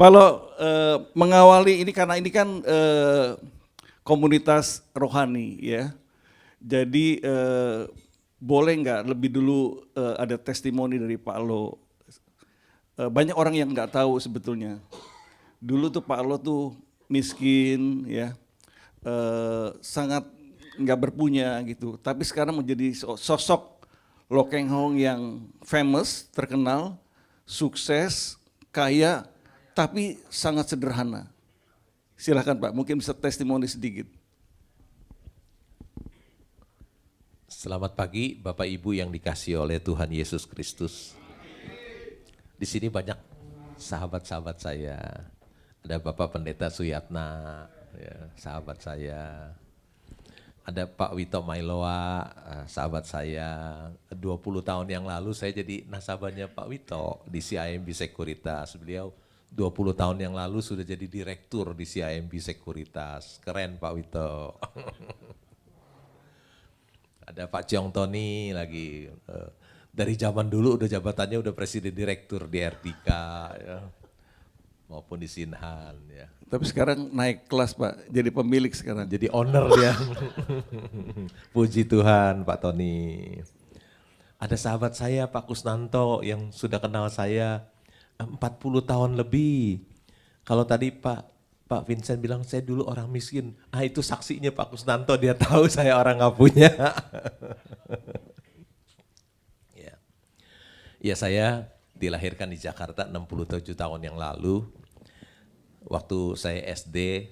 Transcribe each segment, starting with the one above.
Kalau mengawali ini karena ini kan komunitas rohani ya, jadi boleh nggak lebih dulu ada testimoni dari Pak Lo. Banyak orang yang nggak tahu sebetulnya. Dulu tuh Pak Lo tuh miskin ya, sangat nggak berpunya gitu. Tapi sekarang menjadi sosok Lo Keng Hong yang famous, terkenal, sukses, kaya, tapi sangat sederhana. Silakan Pak, mungkin bisa testimoni sedikit. Selamat pagi Bapak Ibu yang dikasihi oleh Tuhan Yesus Kristus. Di sini banyak sahabat-sahabat saya. Ada Bapak Pendeta Suyatna, ya, sahabat saya. Ada Pak Wito Mailoa, sahabat saya. 20 tahun yang lalu saya jadi nasabahnya Pak Wito di CIMB Sekuritas. Beliau 20 tahun yang lalu sudah jadi direktur di CIMB Sekuritas. Keren Pak Wito. Ada Pak Ciong Tony lagi, dari zaman dulu udah jabatannya udah presiden direktur di RDK ya, maupun di Sinhan ya. Tapi sekarang naik kelas Pak, jadi pemilik sekarang. Jadi owner dia. Puji Tuhan Pak Tony. Ada sahabat saya Pak Kusnanto yang sudah kenal saya 40 tahun lebih. Kalau tadi Pak Vincent bilang saya dulu orang miskin. Ah itu saksinya Pak Kusnanto, dia tahu saya orang nggak punya. Ya. Ya saya dilahirkan di Jakarta 67 tahun yang lalu. Waktu saya SD,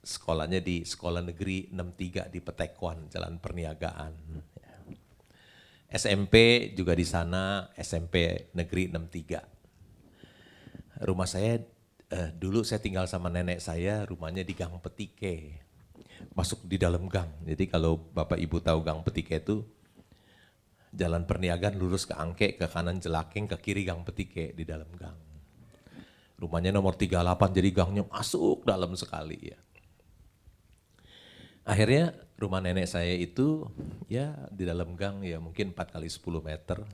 sekolahnya di Sekolah Negeri 63 di Petekwan, Jalan Perniagaan. SMP juga di sana, SMP Negeri 63. Rumah saya, dulu saya tinggal sama nenek saya, rumahnya di Gang Petike. Masuk di dalam gang, jadi kalau Bapak Ibu tahu Gang Petike itu, Jalan Perniagaan lurus ke Angke, ke kanan Jelakeng, ke kiri Gang Petike di dalam gang. Rumahnya nomor 38, jadi gangnya masuk dalam sekali ya. Akhirnya rumah nenek saya itu ya di dalam gang ya mungkin 4 kali 10 meter.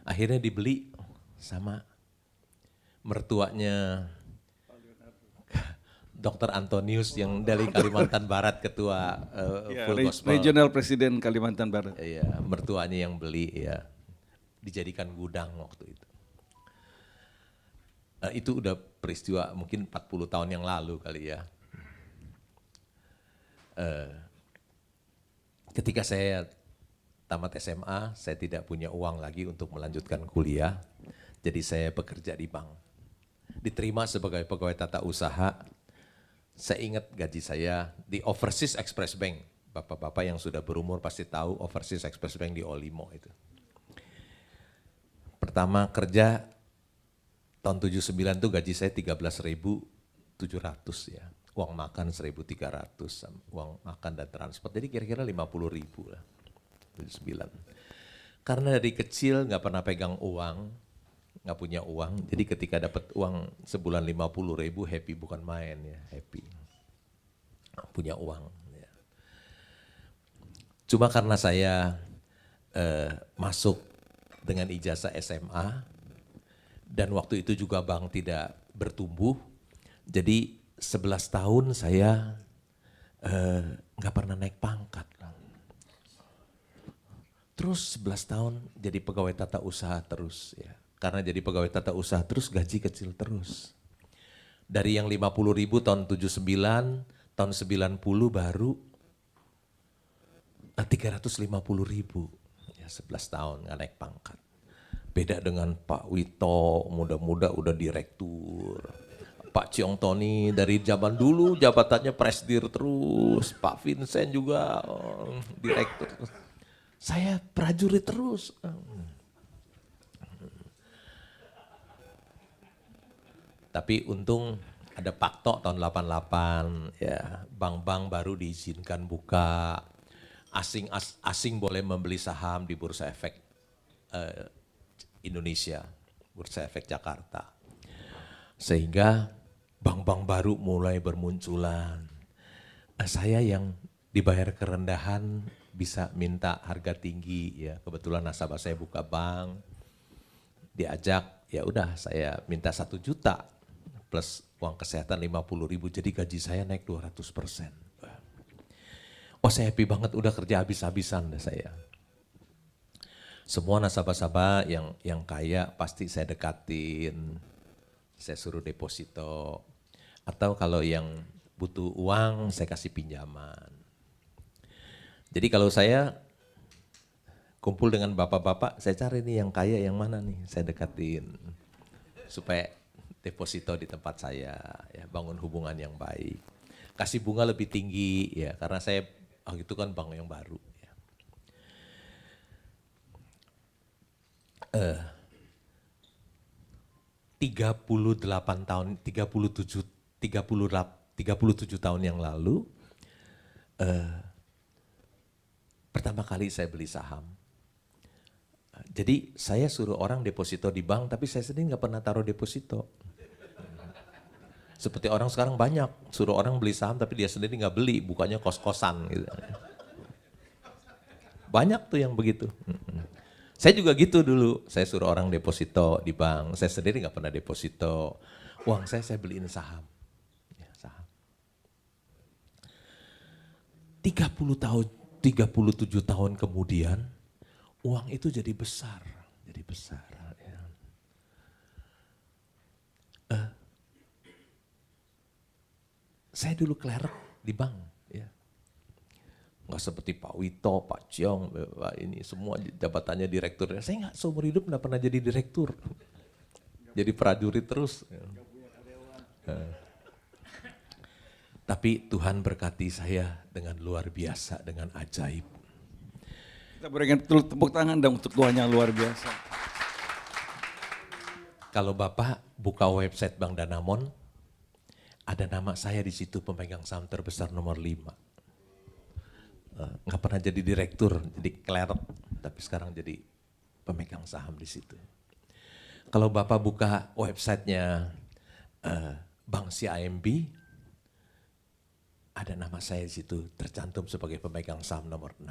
Akhirnya dibeli sama mertuanya Dr. Antonius yang dari Kalimantan Barat, ketua Full Gospel. Regional Presiden Kalimantan Barat. Ya, mertuanya yang beli ya, dijadikan gudang waktu itu. Itu udah peristiwa mungkin 40 tahun yang lalu kali ya. Ketika saya tamat SMA, saya tidak punya uang lagi untuk melanjutkan kuliah, jadi saya bekerja di bank. Diterima sebagai pegawai tata usaha, saya ingat gaji saya di Overseas Express Bank. Bapak-bapak yang sudah berumur pasti tahu Overseas Express Bank di Olimo itu. Pertama kerja tahun 79 tuh gaji saya 13.700 ya. Uang makan 1.300, uang makan dan transport, jadi kira-kira 50.000 lah. 79. Karena dari kecil nggak pernah pegang uang, nggak punya uang, jadi ketika dapat uang sebulan 50.000 happy, bukan main ya, happy. Punya uang. Ya. Cuma karena saya masuk dengan ijazah SMA, dan waktu itu juga bank tidak bertumbuh, jadi 11 tahun saya nggak pernah naik pangkat. Terus 11 tahun jadi pegawai tata usaha terus ya. Karena jadi pegawai tata usaha terus gaji kecil terus. Dari yang 50.000 tahun 79, tahun 90 baru 350.000. Ya 11 tahun nggak naik pangkat. Beda dengan Pak Wito, muda-muda udah direktur. Pak Ciong Tony dari zaman dulu jabatannya presdir terus. Pak Vincent juga direktur. Saya prajurit terus. Tapi untung ada Pakto tahun 88, ya bank-bank baru diizinkan buka. Asing boleh membeli saham di Bursa Efek Indonesia, Bursa Efek Jakarta. Sehingga bank-bank baru mulai bermunculan. Saya yang dibayar kerendahan bisa minta harga tinggi ya. Kebetulan nasabah saya buka bank, diajak ya udah saya minta 1 juta plus uang kesehatan 50.000, jadi gaji saya naik 200%. Oh saya happy banget, udah kerja habis-habisan dah saya. Semua nasabah-nasabah yang kaya pasti saya dekatin, saya suruh deposito. Atau kalau yang butuh uang saya kasih pinjaman. Jadi kalau saya kumpul dengan bapak-bapak, saya cari nih yang kaya yang mana nih, saya dekatin. Supaya deposito di tempat saya, ya, bangun hubungan yang baik. Kasih bunga lebih tinggi, ya karena saya, itu kan bank yang baru. 38 tahun, 37 tahun yang lalu, pertama kali saya beli saham. Jadi saya suruh orang deposito di bank, tapi saya sendiri nggak pernah taruh deposito. Seperti orang sekarang banyak, suruh orang beli saham tapi dia sendiri nggak beli, bukannya kos-kosan gitu. Banyak tuh yang begitu. Saya juga gitu dulu, saya suruh orang deposito di bank, saya sendiri nggak pernah deposito. Uang saya beliin saham. Ya, saham. 30 tahun, 37 tahun kemudian, uang itu jadi besar. Jadi besar. Ya. Saya dulu klerk di bank. Ya. Nggak seperti Pak Wito, Pak Ciong, Pak ini semua jabatannya direktur. Saya nggak seumur hidup nggak pernah jadi direktur. Jadi prajurit terus. Tapi Tuhan berkati saya dengan luar biasa, dengan ajaib. Kita berikan tepuk tangan dong untuk Tuhan yang luar biasa. Kalau Bapak buka website Bank Danamon, ada nama saya di situ, pemegang saham terbesar nomor 5. Nggak pernah jadi direktur, jadi clerk, tapi sekarang jadi pemegang saham di situ. Kalau Bapak buka websitenya Bank CIMB, ada nama saya di situ, tercantum sebagai pemegang saham nomor 6.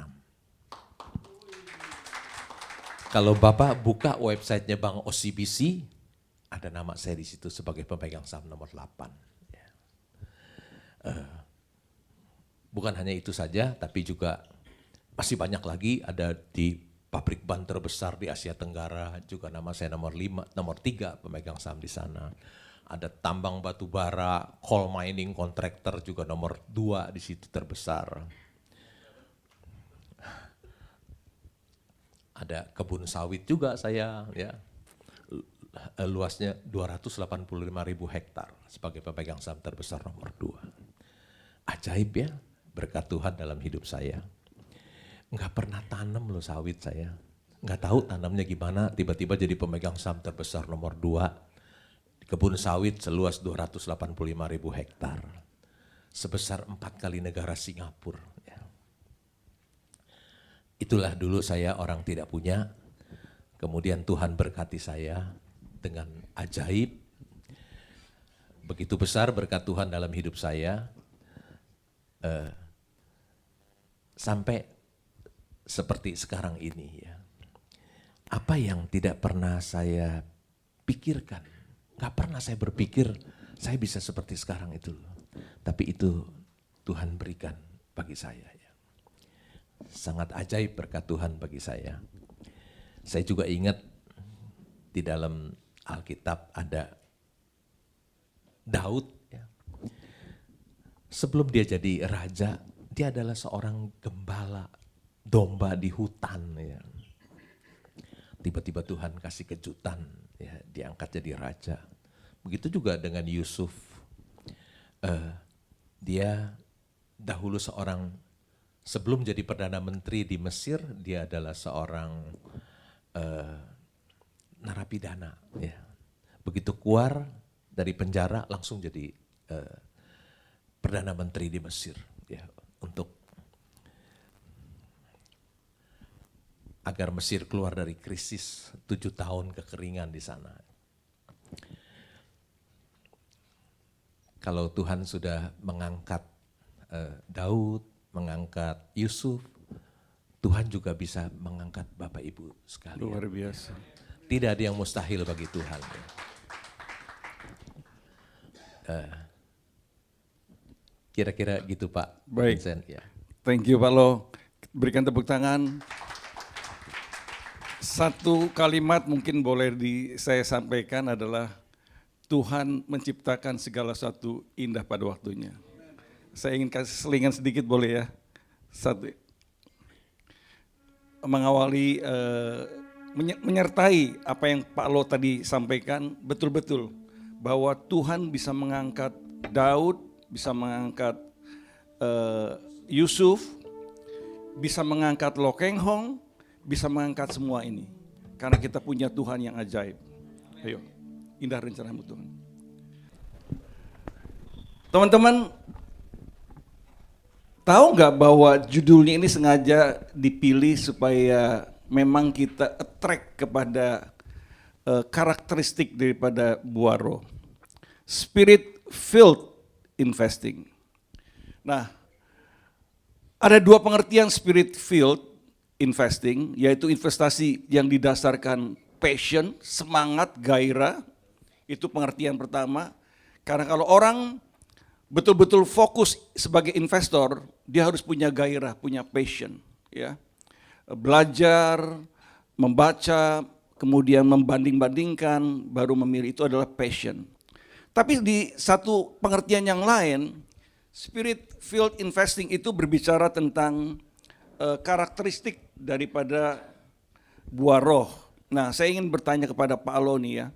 Kalau Bapak buka websitenya Bank OCBC, ada nama saya di situ sebagai pemegang saham nomor 8. Bukan hanya itu saja, tapi juga masih banyak lagi. Ada di pabrik ban terbesar di Asia Tenggara, juga nama saya nomor 3 pemegang saham di sana. Ada tambang batu bara, coal mining contractor juga nomor 2 di situ terbesar. Ada kebun sawit juga saya, ya. Luasnya 285.000 hektar sebagai pemegang saham terbesar nomor 2. Ajaib ya, berkat Tuhan dalam hidup saya. Nggak pernah tanam loh sawit saya. Nggak tahu tanamnya gimana, tiba-tiba jadi pemegang saham terbesar nomor 2. Kebun sawit seluas 285.000 hektar. Sebesar 4 kali negara Singapura. Ya. Itulah dulu saya orang tidak punya. Kemudian Tuhan berkati saya dengan ajaib. Begitu besar berkat Tuhan dalam hidup saya. Sampai seperti sekarang ini ya. Apa yang tidak pernah saya pikirkan, gak pernah saya berpikir saya bisa seperti sekarang itu. Tapi itu Tuhan berikan bagi saya ya. Sangat ajaib berkat Tuhan bagi saya. Saya juga ingat di dalam Alkitab ada Daud. Sebelum dia jadi raja, dia adalah seorang gembala domba di hutan. Ya. Tiba-tiba Tuhan kasih kejutan, ya, diangkat jadi raja. Begitu juga dengan Yusuf. Dia dahulu sebelum jadi Perdana Menteri di Mesir, dia adalah seorang narapidana. Ya. Begitu keluar dari penjara langsung jadi Perdana Menteri di Mesir, ya, untuk agar Mesir keluar dari krisis 7 tahun kekeringan di sana. Kalau Tuhan sudah mengangkat Daud, mengangkat Yusuf, Tuhan juga bisa mengangkat Bapak Ibu sekalian. Luar biasa. Tidak ada yang mustahil bagi Tuhan. Kira-kira gitu Pak Baik. Vincent. Ya. Thank you Pak Lo. Berikan tepuk tangan. Satu kalimat mungkin boleh saya sampaikan adalah Tuhan menciptakan segala sesuatu indah pada waktunya. Saya ingin kasih selingan sedikit boleh ya. Satu, mengawali, menyertai apa yang Pak Lo tadi sampaikan, betul-betul bahwa Tuhan bisa mengangkat Daud, bisa mengangkat Yusuf, bisa mengangkat Lo Keng Hong, bisa mengangkat semua ini. Karena kita punya Tuhan yang ajaib. Ayo, indah rencanamu Tuhan. Teman-teman, tahu nggak bahwa judulnya ini sengaja dipilih supaya memang kita attract kepada karakteristik daripada Buaro. Spirit-filled investing. Nah, ada dua pengertian spirit-filled investing, yaitu investasi yang didasarkan passion, semangat, gairah. Itu pengertian pertama. Karena kalau orang betul-betul fokus sebagai investor, dia harus punya gairah, punya passion, ya. Belajar, membaca, kemudian membanding-bandingkan, baru memilih, itu adalah passion. Tapi di satu pengertian yang lain, spirit-filled investing itu berbicara tentang karakteristik daripada buah roh. Nah, saya ingin bertanya kepada Pak Alo nih ya.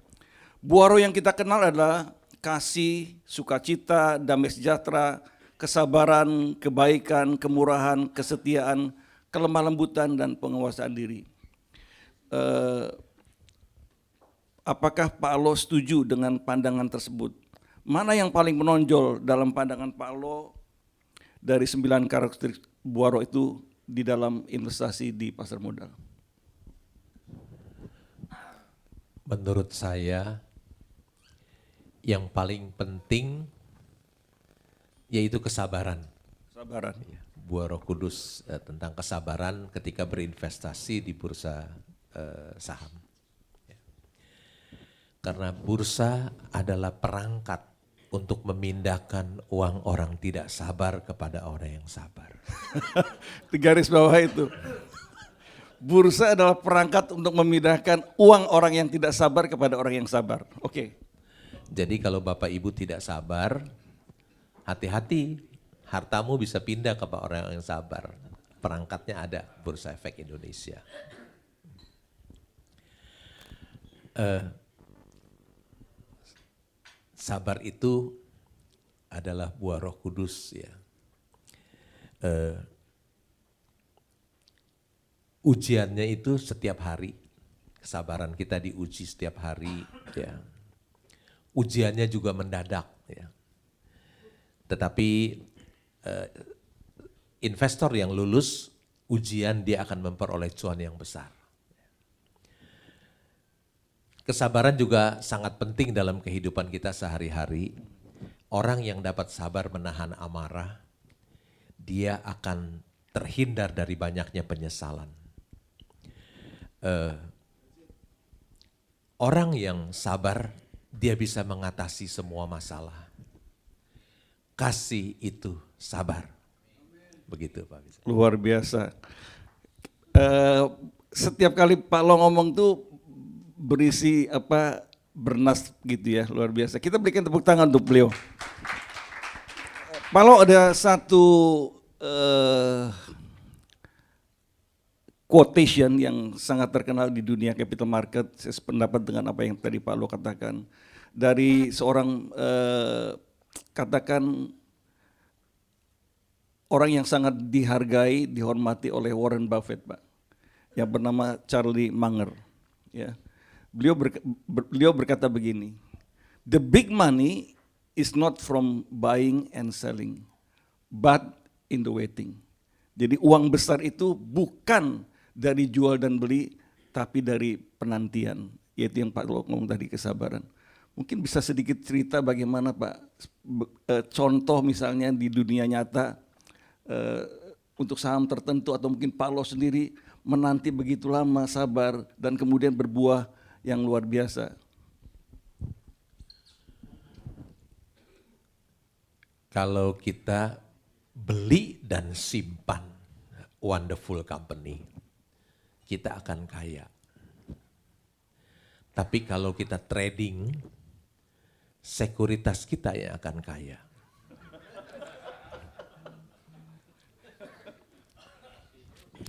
Buah roh yang kita kenal adalah kasih, sukacita, damai sejahtera, kesabaran, kebaikan, kemurahan, kesetiaan, kelemah lembutan, dan penguasaan diri. Apakah Pak Alo setuju dengan pandangan tersebut? Mana yang paling menonjol dalam pandangan Pak Alo dari 9 karakteristik buah roh itu di dalam investasi di pasar modal? Menurut saya yang paling penting yaitu kesabaran. Kesabaran. Buah Roh Kudus tentang kesabaran ketika berinvestasi di bursa saham. Karena bursa adalah perangkat untuk memindahkan uang orang tidak sabar kepada orang yang sabar. Di garis bawah itu. Bursa adalah perangkat untuk memindahkan uang orang yang tidak sabar kepada orang yang sabar. Oke. Jadi kalau Bapak Ibu tidak sabar, hati-hati, hartamu bisa pindah kepada orang yang sabar. Perangkatnya ada, Bursa Efek Indonesia. Sabar itu adalah buah Roh Kudus ya. Ujiannya itu setiap hari, kesabaran kita diuji setiap hari ya. Ujiannya juga mendadak ya. Tetapi investor yang lulus ujian dia akan memperoleh cuan yang besar. Kesabaran juga sangat penting dalam kehidupan kita sehari-hari. Orang yang dapat sabar menahan amarah, dia akan terhindar dari banyaknya penyesalan. Orang yang sabar, dia bisa mengatasi semua masalah. Kasih itu sabar. Begitu Pak Bisa. Luar biasa. Setiap kali Pak Lo ngomong tuh berisi bernas gitu ya, luar biasa. Kita berikan tepuk tangan untuk beliau. Pak Lo ada satu quotation yang sangat terkenal di dunia capital market, saya sependapat dengan apa yang tadi Pak Lo katakan. Dari seorang katakan orang yang sangat dihargai, dihormati oleh Warren Buffett, Pak, yang bernama Charlie Munger. Ya. Beliau berkata begini, the big money is not from buying and selling, but in the waiting. Jadi uang besar itu bukan dari jual dan beli, tapi dari penantian, yaitu yang Pak Lo ngomong tadi, kesabaran. Mungkin bisa sedikit cerita bagaimana Pak, contoh misalnya di dunia nyata, untuk saham tertentu atau mungkin Pak Lo sendiri menanti begitu lama sabar dan kemudian berbuah yang luar biasa. Kalau kita beli dan simpan wonderful company, kita akan kaya. Tapi kalau kita trading, sekuritas kita yang akan kaya.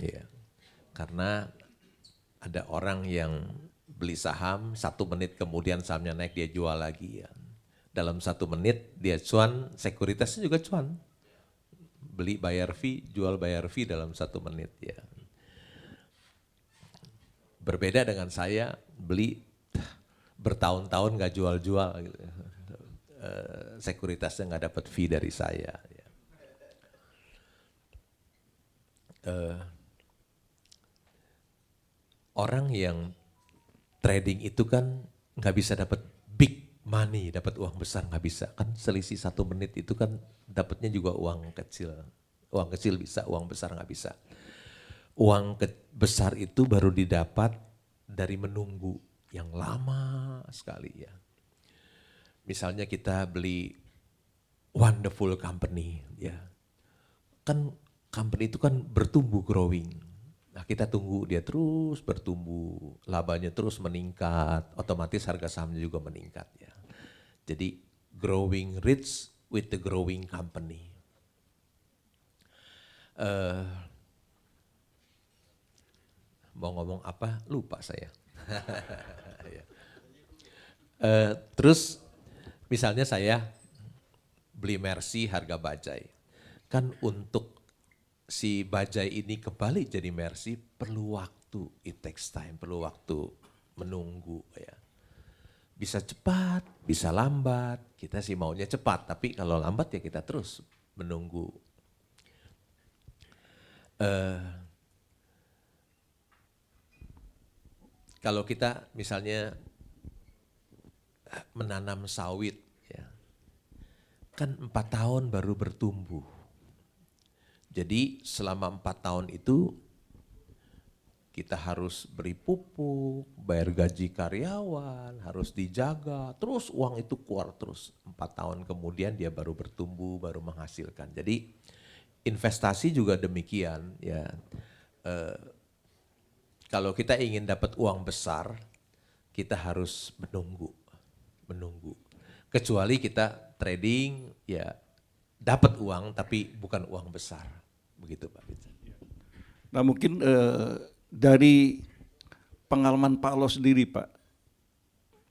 Iya. Karena ada orang yang beli saham, 1 menit kemudian sahamnya naik, dia jual lagi ya. Dalam 1 menit dia cuan, sekuritasnya juga cuan. Beli bayar fee, jual bayar fee dalam 1 menit ya. Berbeda dengan saya, beli bertahun-tahun gak jual-jual gitu. Sekuritasnya gak dapat fee dari saya. Ya. Orang yang trading itu kan gak bisa dapat big money, dapat uang besar nggak bisa. Kan selisih 1 menit itu kan dapatnya juga uang kecil. Uang kecil bisa, uang besar nggak bisa. Uang besar itu baru didapat dari menunggu yang lama sekali ya. Misalnya kita beli wonderful company ya. Kan company itu kan bertumbuh, growing. Nah kita tunggu dia terus bertumbuh, labanya terus meningkat, otomatis harga sahamnya juga meningkat ya. Jadi growing rich with the growing company. Mau ngomong apa? Lupa saya. Terus misalnya saya beli Mercy harga bajai. Kan untuk si bajai ini kembali jadi Mercy perlu waktu, it takes time, perlu waktu menunggu ya. Bisa cepat, bisa lambat, kita sih maunya cepat, tapi kalau lambat ya kita terus menunggu. Kalau kita misalnya menanam sawit, ya, kan 4 tahun baru bertumbuh. Jadi selama 4 tahun itu kita harus beri pupuk, bayar gaji karyawan, harus dijaga, terus uang itu keluar terus. 4 tahun kemudian dia baru bertumbuh, baru menghasilkan. Jadi investasi juga demikian ya. Kalau kita ingin dapat uang besar, kita harus menunggu. Kecuali kita trading ya dapat uang tapi bukan uang besar. Begitu Pak Vincent. Nah mungkin dari pengalaman Pak Lo sendiri Pak,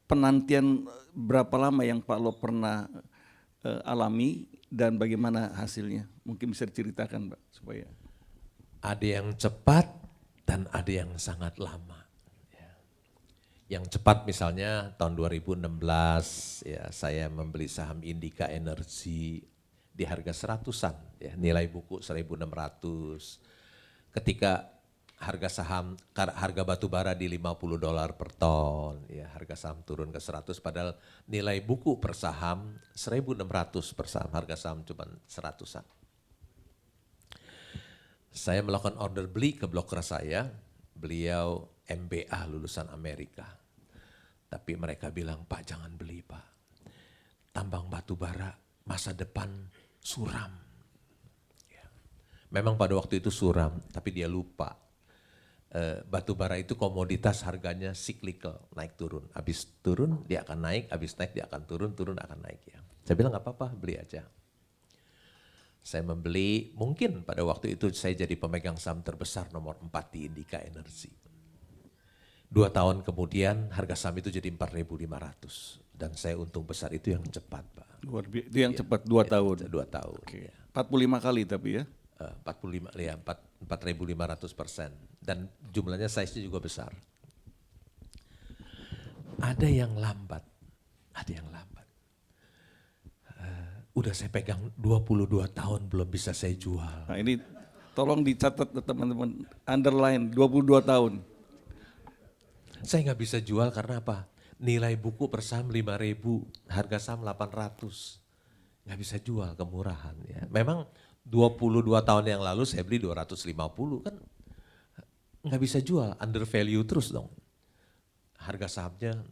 penantian berapa lama yang Pak Lo pernah alami dan bagaimana hasilnya? Mungkin bisa diceritakan Pak supaya. Ada yang cepat dan ada yang sangat lama. Yang cepat misalnya tahun 2016 ya saya membeli saham Indika Energy di harga 100-an ya, nilai buku 1.600. Ketika harga batu bara di $50 per ton, ya harga saham turun ke 100 padahal nilai buku per saham 1.600 per saham, harga saham cuma 100-an. Saya melakukan order beli ke broker saya, beliau MBA lulusan Amerika. Tapi mereka bilang, Pak jangan beli Pak, tambang batu bara masa depan suram. Ya. Memang pada waktu itu suram, tapi dia lupa. Batu bara itu komoditas harganya cyclical, naik turun. Habis turun dia akan naik, habis naik dia akan turun, turun akan naik ya. Saya bilang gak apa-apa, beli aja. Saya membeli, mungkin pada waktu itu saya jadi pemegang saham terbesar nomor 4 di Indika Energy. 2 tahun kemudian harga saham itu jadi 4.500 dan saya untung besar, itu yang cepat Pak. Itu yang cepat 2 tahun. 2 tahun. Okay. Ya. 45 kali tapi ya. 45 ya 4.500% dan jumlahnya size-nya juga besar. Ada yang lambat, udah saya pegang 22 tahun belum bisa saya jual. Nah ini tolong dicatat teman-teman, underline 22 tahun. Saya nggak bisa jual karena apa? Nilai buku per saham 5.000, harga saham 800. Nggak bisa jual, kemurahan ya. Memang 22 tahun yang lalu saya beli 250 kan nggak bisa jual, under value terus dong. harga sahamnya,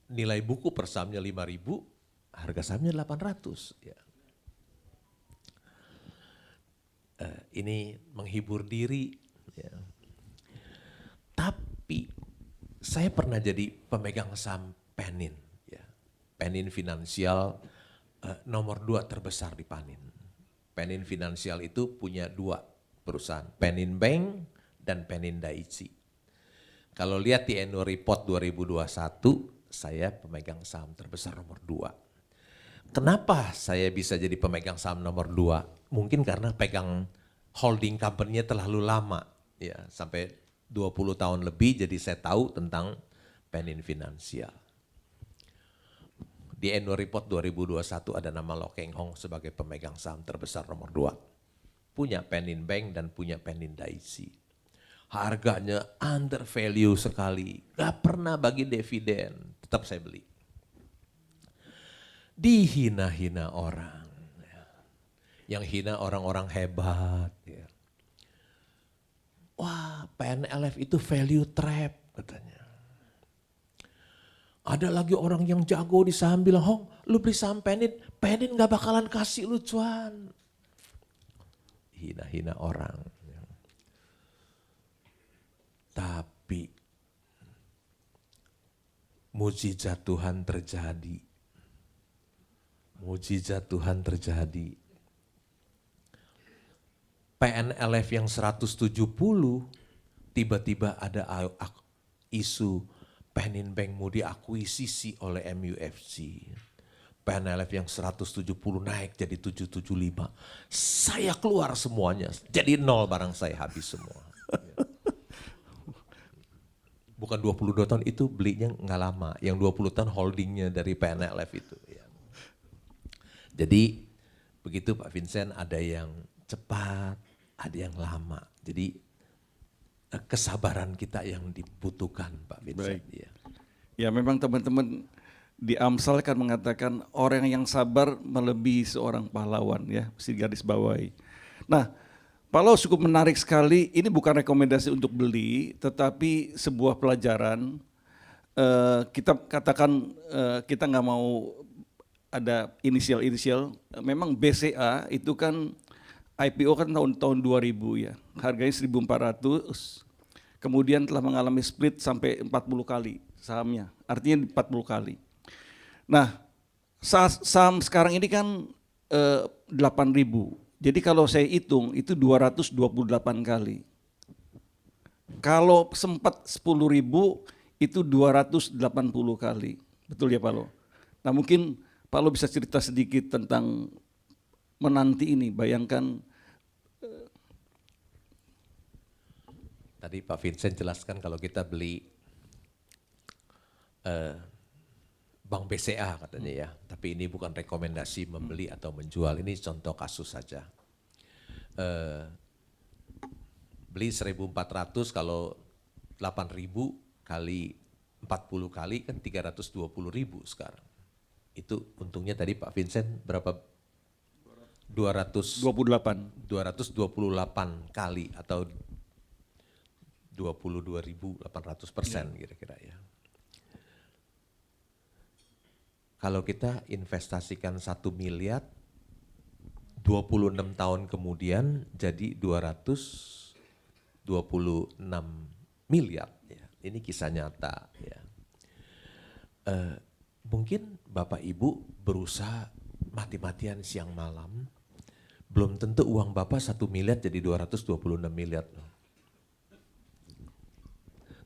nilai buku per sahamnya 5.000, harga sahamnya 800. Ya. Ini menghibur diri. Ya. Tapi saya pernah jadi pemegang saham Penin. Ya. Penin Finansial nomor 2 terbesar di Panin. Penin Finansial itu punya 2 perusahaan, Penin Bank dan Penin Daiichi. Kalau lihat di annual report 2021, saya pemegang saham terbesar nomor 2. Kenapa saya bisa jadi pemegang saham nomor 2? Mungkin karena pegang holding company-nya terlalu lama, ya sampai 20 tahun lebih, jadi saya tahu tentang Penin Finansial. Di annual report 2021 ada nama Lo Keng Hong sebagai pemegang saham terbesar nomor 2. Punya Penin Bank dan punya Penin Daiichi. Harganya under value sekali, gak pernah bagi dividen, tetap saya beli. Dihina-hina orang, ya. Yang hina orang-orang hebat. Ya. Wah, PNLF itu value trap katanya. Ada lagi orang yang jago di saham bilang, Hong lu beli saham Penin, Penin gak bakalan kasih lu cuan. Hina-hina orang. Tapi mujizat Tuhan terjadi. Mujizat Tuhan terjadi. PNLF yang 170, tiba-tiba ada isu Penin Bank mau diakuisisi oleh MUFG. PNLF yang 170 naik jadi 775. Saya keluar semuanya, jadi 0 barang saya habis semua. Bukan 22 tahun, itu belinya nggak lama. Yang 20 tahun holdingnya dari PNLF itu. Ya. Jadi begitu Pak Vincent, ada yang cepat, ada yang lama. Jadi kesabaran kita yang dibutuhkan Pak Vincent. Baik. Ya memang teman-teman di Amsal kan mengatakan orang yang sabar melebihi seorang pahlawan, ya, mesti garis bawahi. Nah, Pak Lo cukup menarik sekali, ini bukan rekomendasi untuk beli, tetapi sebuah pelajaran. Kita katakan kita nggak mau ada inisial-inisial, memang BCA itu kan IPO kan tahun 2000 ya, harganya 1.400, kemudian telah mengalami split sampai 40 kali sahamnya, artinya 40 kali. Nah, saham sekarang ini kan 8.000, jadi kalau saya hitung itu 228 kali. Kalau sempat 10.000 itu 280 kali, betul ya Pak Lo? Nah mungkin Pak Lo bisa cerita sedikit tentang menanti ini, bayangkan. Tadi Pak Vincent jelaskan kalau kita beli Bank BCA katanya ya, tapi ini bukan rekomendasi membeli atau menjual, ini contoh kasus saja. Beli 1.400 kalau 8.000 kali 40 kali kan 320.000 sekarang. Itu untungnya tadi Pak Vincent berapa? 228 kali atau 22.800% kira-kira ya. Kalau kita investasikan 1 miliar, 26 tahun kemudian jadi 226 miliar. Ya. Ini kisah nyata. Ya. Mungkin Bapak Ibu berusaha mati-matian siang malam, belum tentu uang Bapak 1 miliar jadi 226 miliar.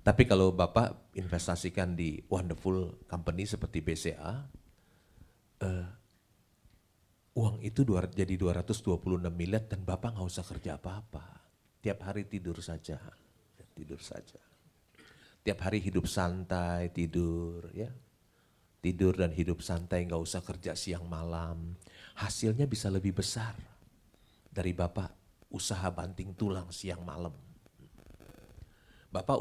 Tapi kalau Bapak investasikan di wonderful company seperti BCA, uang itu jadi 226 miliar dan Bapak nggak usah kerja apa-apa. Tiap hari tidur saja, tidur saja. Tiap hari hidup santai, tidur ya. Tidur dan hidup santai, nggak usah kerja siang malam. Hasilnya bisa lebih besar dari Bapak usaha banting tulang siang malam. Bapak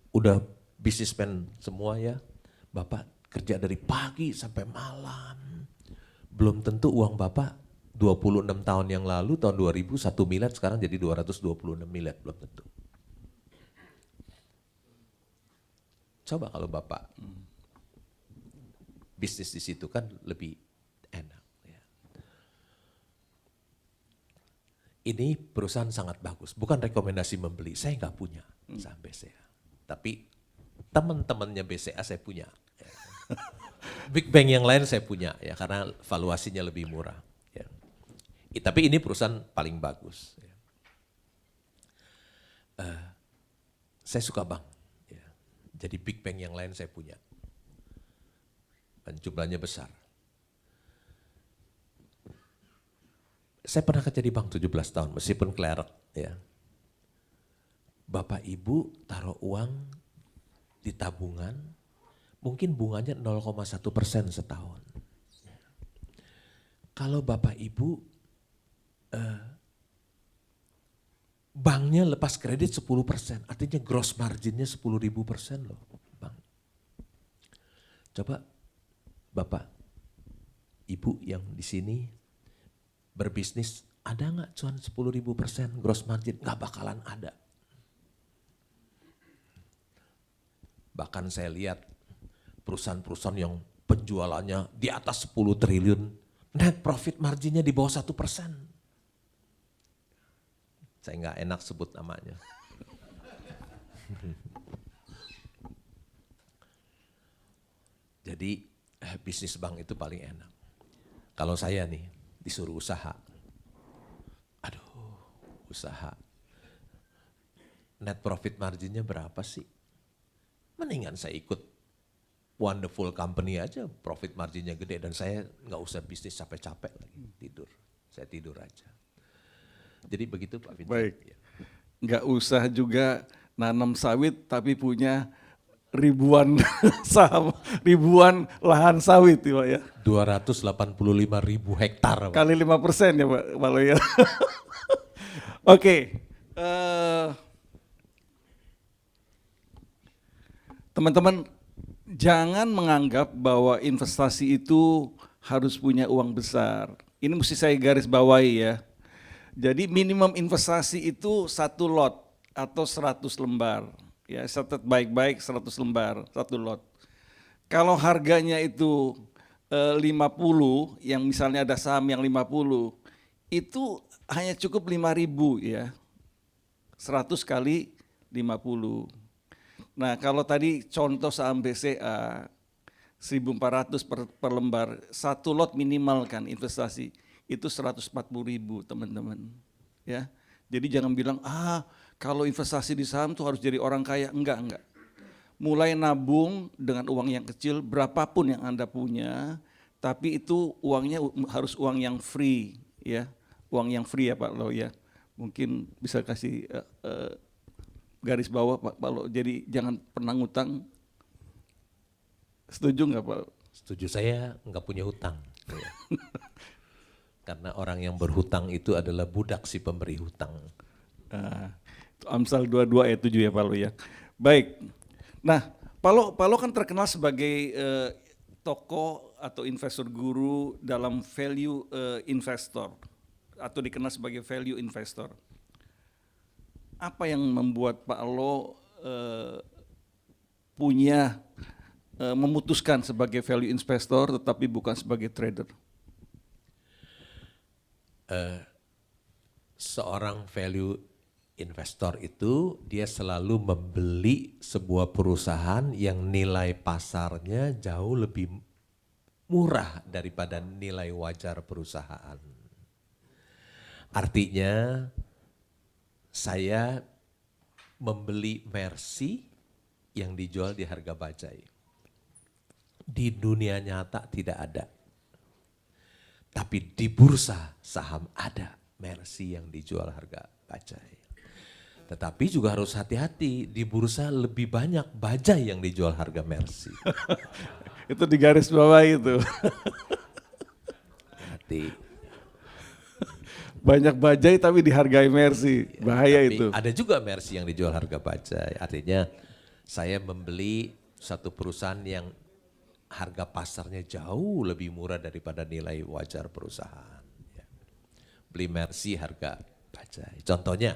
udah businessman semua ya. Bapak kerja dari pagi sampai malam. Belum tentu uang Bapak 26 tahun yang lalu, tahun 2000 1 miliar, sekarang jadi 226 miliar, belum tentu. Coba kalau Bapak bisnis di situ kan lebih enak. Ya. Ini perusahaan sangat bagus, bukan rekomendasi membeli, saya nggak punya saham BCA. Tapi teman-temannya BCA saya punya. Ya. Big Bang yang lain saya punya ya karena valuasinya lebih murah. Ya. Tapi ini perusahaan paling bagus. Ya. Saya suka bank. Ya. Jadi Big Bang yang lain saya punya. Dan jumlahnya besar. Saya pernah kerja di bank 17 tahun meskipun clerk. Ya. Bapak Ibu taruh uang di tabungan, mungkin bunganya 0,1% setahun. Kalau Bapak Ibu banknya lepas kredit 10%, artinya gross marginnya 10.000% loh bang. Coba Bapak, Ibu yang di sini berbisnis, ada nggak cuan 10.000% gross margin? Nggak bakalan ada. Bahkan saya lihat perusahaan-perusahaan yang penjualannya di atas 10 triliun, net profit marginnya di bawah 1%. Saya nggak enak sebut namanya. Jadi bisnis bank itu paling enak. Kalau saya nih disuruh usaha, usaha. Net profit marginnya berapa sih? Mendingan saya ikut wonderful company aja, profit marginnya gede dan saya nggak usah bisnis capek-capek lagi, tidur. Saya tidur aja. Jadi begitu Pak Vincent. Baik, nggak usah juga nanam sawit tapi punya ribuan saham, ribuan lahan sawit ya Pak ya. 285.000 hektar Pak. Kali 5% ya Pak Lo ya. Oke, teman-teman jangan menganggap bahwa investasi itu harus punya uang besar. Ini mesti saya garis bawahi ya. Jadi minimum investasi itu 1 lot atau 100 lembar. Ya, catat baik-baik 100 lembar, 1 lot. Kalau harganya itu 50, yang misalnya ada saham yang 50, itu hanya cukup 5.000 ya. 100 kali 50. Nah kalau tadi contoh saham BCA 1.400 per lembar, 1 lot minimal kan investasi itu 140.000 teman-teman ya. Jadi jangan bilang kalau investasi di saham tuh harus jadi orang kaya, enggak. Mulai nabung dengan uang yang kecil berapapun yang Anda punya, tapi itu uangnya harus uang yang free ya, uang yang free ya Pak Lo ya. Mungkin bisa kasih garis bawah Pak Lo, jadi jangan pernah ngutang. Setuju nggak Pak? Setuju, saya nggak punya hutang. Karena orang yang berhutang itu adalah budak si pemberi hutang. Amsal 22 ayat 7 ya Pak Lo ya. Baik, nah Pak Lo kan terkenal sebagai tokoh atau investor guru dalam value investor atau dikenal sebagai value investor. Apa yang membuat Pak Lo memutuskan sebagai value investor tetapi bukan sebagai trader? Seorang value investor itu dia selalu membeli sebuah perusahaan yang nilai pasarnya jauh lebih murah daripada nilai wajar perusahaan. Artinya saya membeli Mercy yang dijual di harga bajai. Di dunia nyata tidak ada. Tapi di bursa saham ada Mercy yang dijual harga bajai. Tetapi juga harus hati-hati, di bursa lebih banyak bajai yang dijual harga Mercy. Itu di garis bawah itu. Hati. Banyak bajai tapi dihargai Mercy, bahaya Tapi itu. ada juga Mercy yang dijual harga bajai. Artinya saya membeli satu perusahaan yang harga pasarnya jauh lebih murah daripada nilai wajar perusahaan. Beli Mercy harga bajai. Contohnya,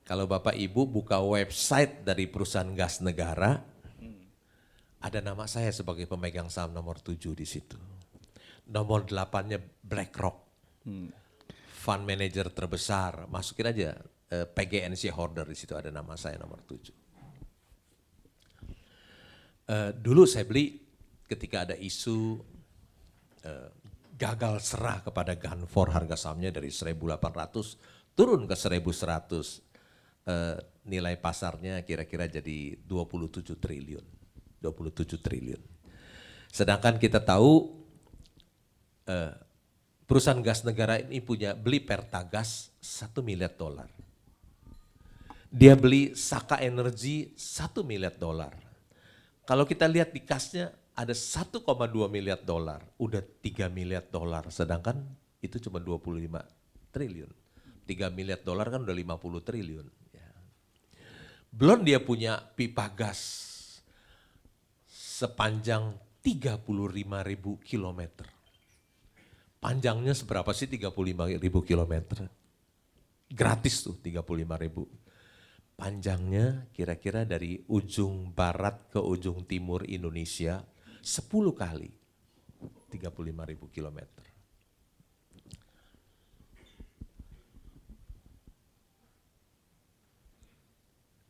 Kalau Bapak Ibu buka website dari perusahaan gas negara, ada nama saya sebagai pemegang saham nomor 7 di situ. Nomor 8-nya BlackRock, fund manager terbesar. Masukin aja PGN shareholder, di situ ada nama saya nomor 7. Dulu saya beli ketika ada isu gagal serah kepada Gunvor, harga sahamnya dari 1.800 turun ke 1.100. Nilai pasarnya kira-kira jadi 27 triliun. 27 triliun. Sedangkan kita tahu perusahaan gas negara ini beli Pertagas $1 miliar. Dia beli Saka Energy $1 miliar. Kalau kita lihat di kasnya ada $1,2 miliar, udah $3 miliar, sedangkan itu cuma 25 triliun. 3 miliar dolar kan udah 50 triliun. Ya. Belum dia punya pipa gas sepanjang 35.000 kilometer. Panjangnya seberapa sih 35.000 kilometer? Gratis tuh 35.000. Panjangnya kira-kira dari ujung barat ke ujung timur Indonesia 10 kali 35.000 kilometer.